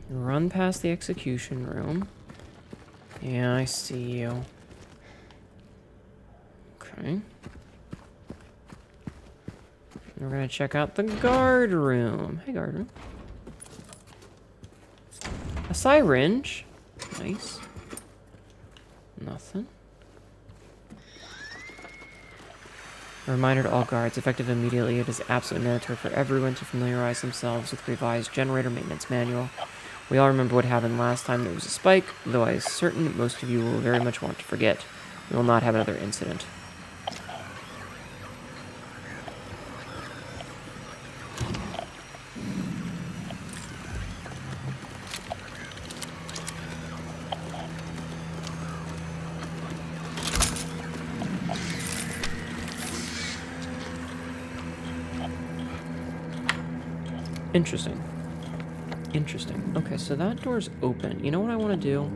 run past the execution room. Yeah, I see you. Okay. We're gonna check out the guard room. Hey, guard room. A syringe. Nice. Nothing. A reminder to all guards, effective immediately, it is absolutely mandatory for everyone to familiarize themselves with the revised generator maintenance manual. We all remember what happened last time there was a spike, though I am certain that most of you will very much want to forget. We will not have another incident. Interesting. Interesting. Okay, so that door's open. You know what I want to do?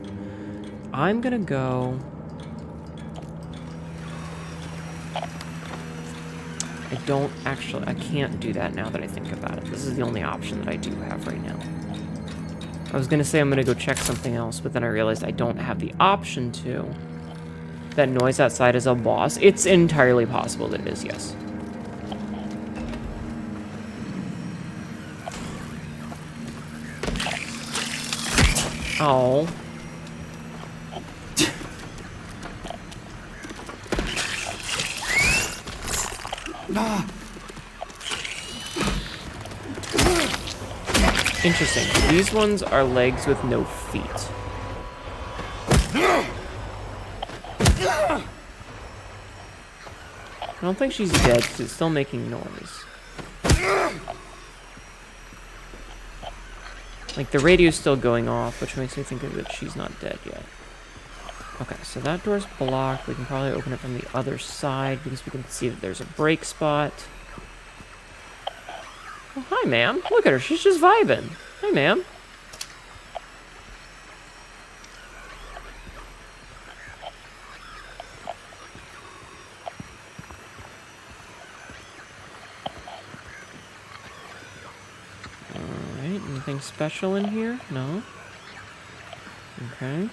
I'm gonna go... I can't do that now that I think about it. This is the only option that I do have right now. I was gonna say I'm gonna go check something else, but then I realized I don't have the option to. That noise outside is a boss. It's entirely possible that it is, yes. Oh. Interesting. These ones are legs with no feet. I don't think she's dead because it's still making noise. Like, the radio's still going off, which makes me think that she's not dead yet. Okay, so that door's blocked. We can probably open it from the other side because we can see that there's a break spot. Oh, hi, ma'am. Look at her. She's just vibing. Hi, ma'am. Alright, anything special in here? No? Okay.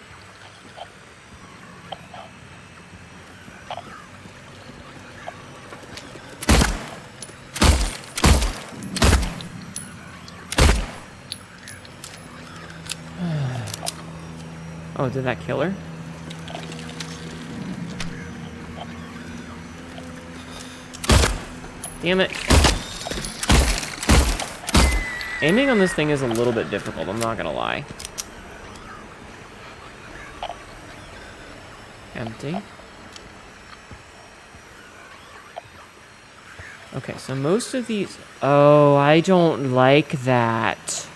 Oh, did that kill her? Damn it. Aiming on this thing is a little bit difficult, I'm not gonna lie. Empty. Okay, so most of these... Oh, I don't like that.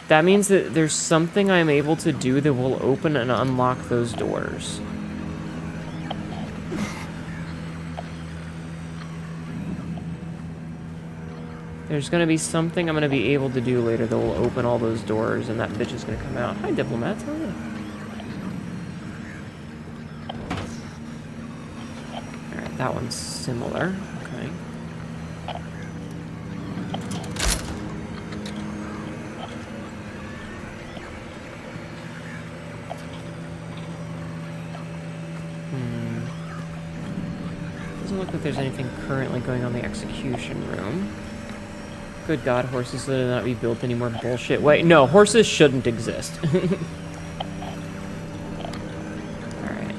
That means that there's something I'm able to do that will open and unlock those doors. There's gonna be something I'm gonna be able to do later that will open all those doors, and that bitch is gonna come out. Hi, diplomats. How are you? Alright, that one's similar. Okay. Doesn't look like there's anything currently going on in the execution room. Good God, horses should not be built anymore. Bullshit. Wait, no, horses shouldn't exist. Alright.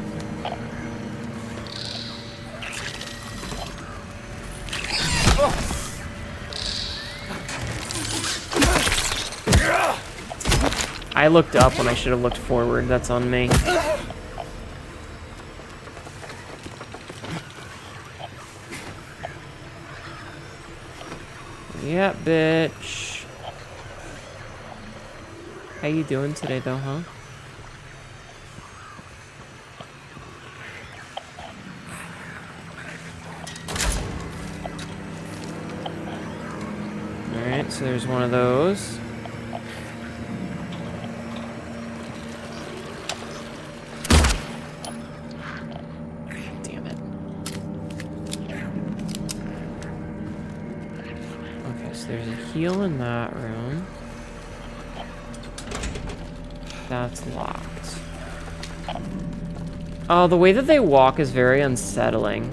I looked up when I should have looked forward. That's on me. Yeah, bitch. How you doing today, though, huh? Alright, so there's one of those. Damn it. Okay, so there's a heal in that room. That's locked. Oh, the way that they walk is very unsettling.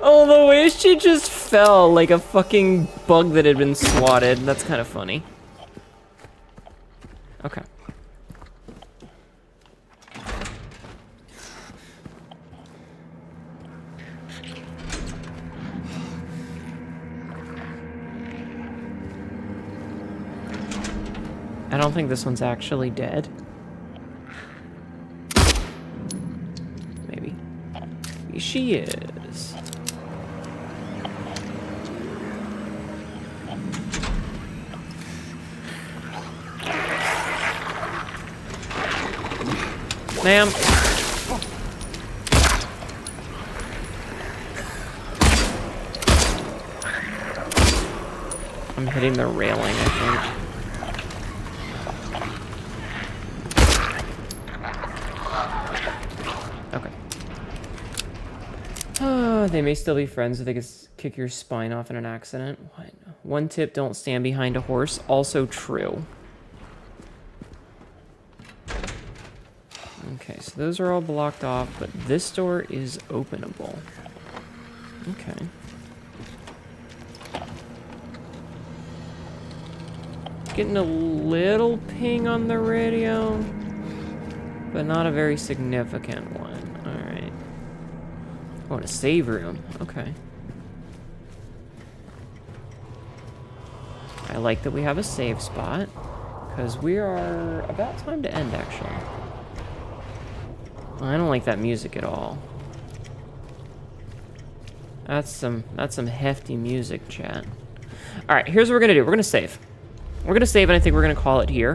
Oh, the way she just fell like a fucking bug that had been swatted. That's kind of funny. Okay. I don't think this one's actually dead. Maybe. Maybe she is. Ma'am. I'm hitting the railing, I think. They may still be friends if they could kick your spine off in an accident. What? One tip, don't stand behind a horse. Also true. Okay, so those are all blocked off, but this door is openable. Okay. Getting a little ping on the radio, but not a very significant one. Alright. Oh, and a save room. Okay. I like that we have a save spot, because we are about time to end, actually. I don't like that music at all. That's some hefty music, chat. Alright, here's what we're gonna do. We're gonna save. We're gonna save, and I think we're gonna call it here.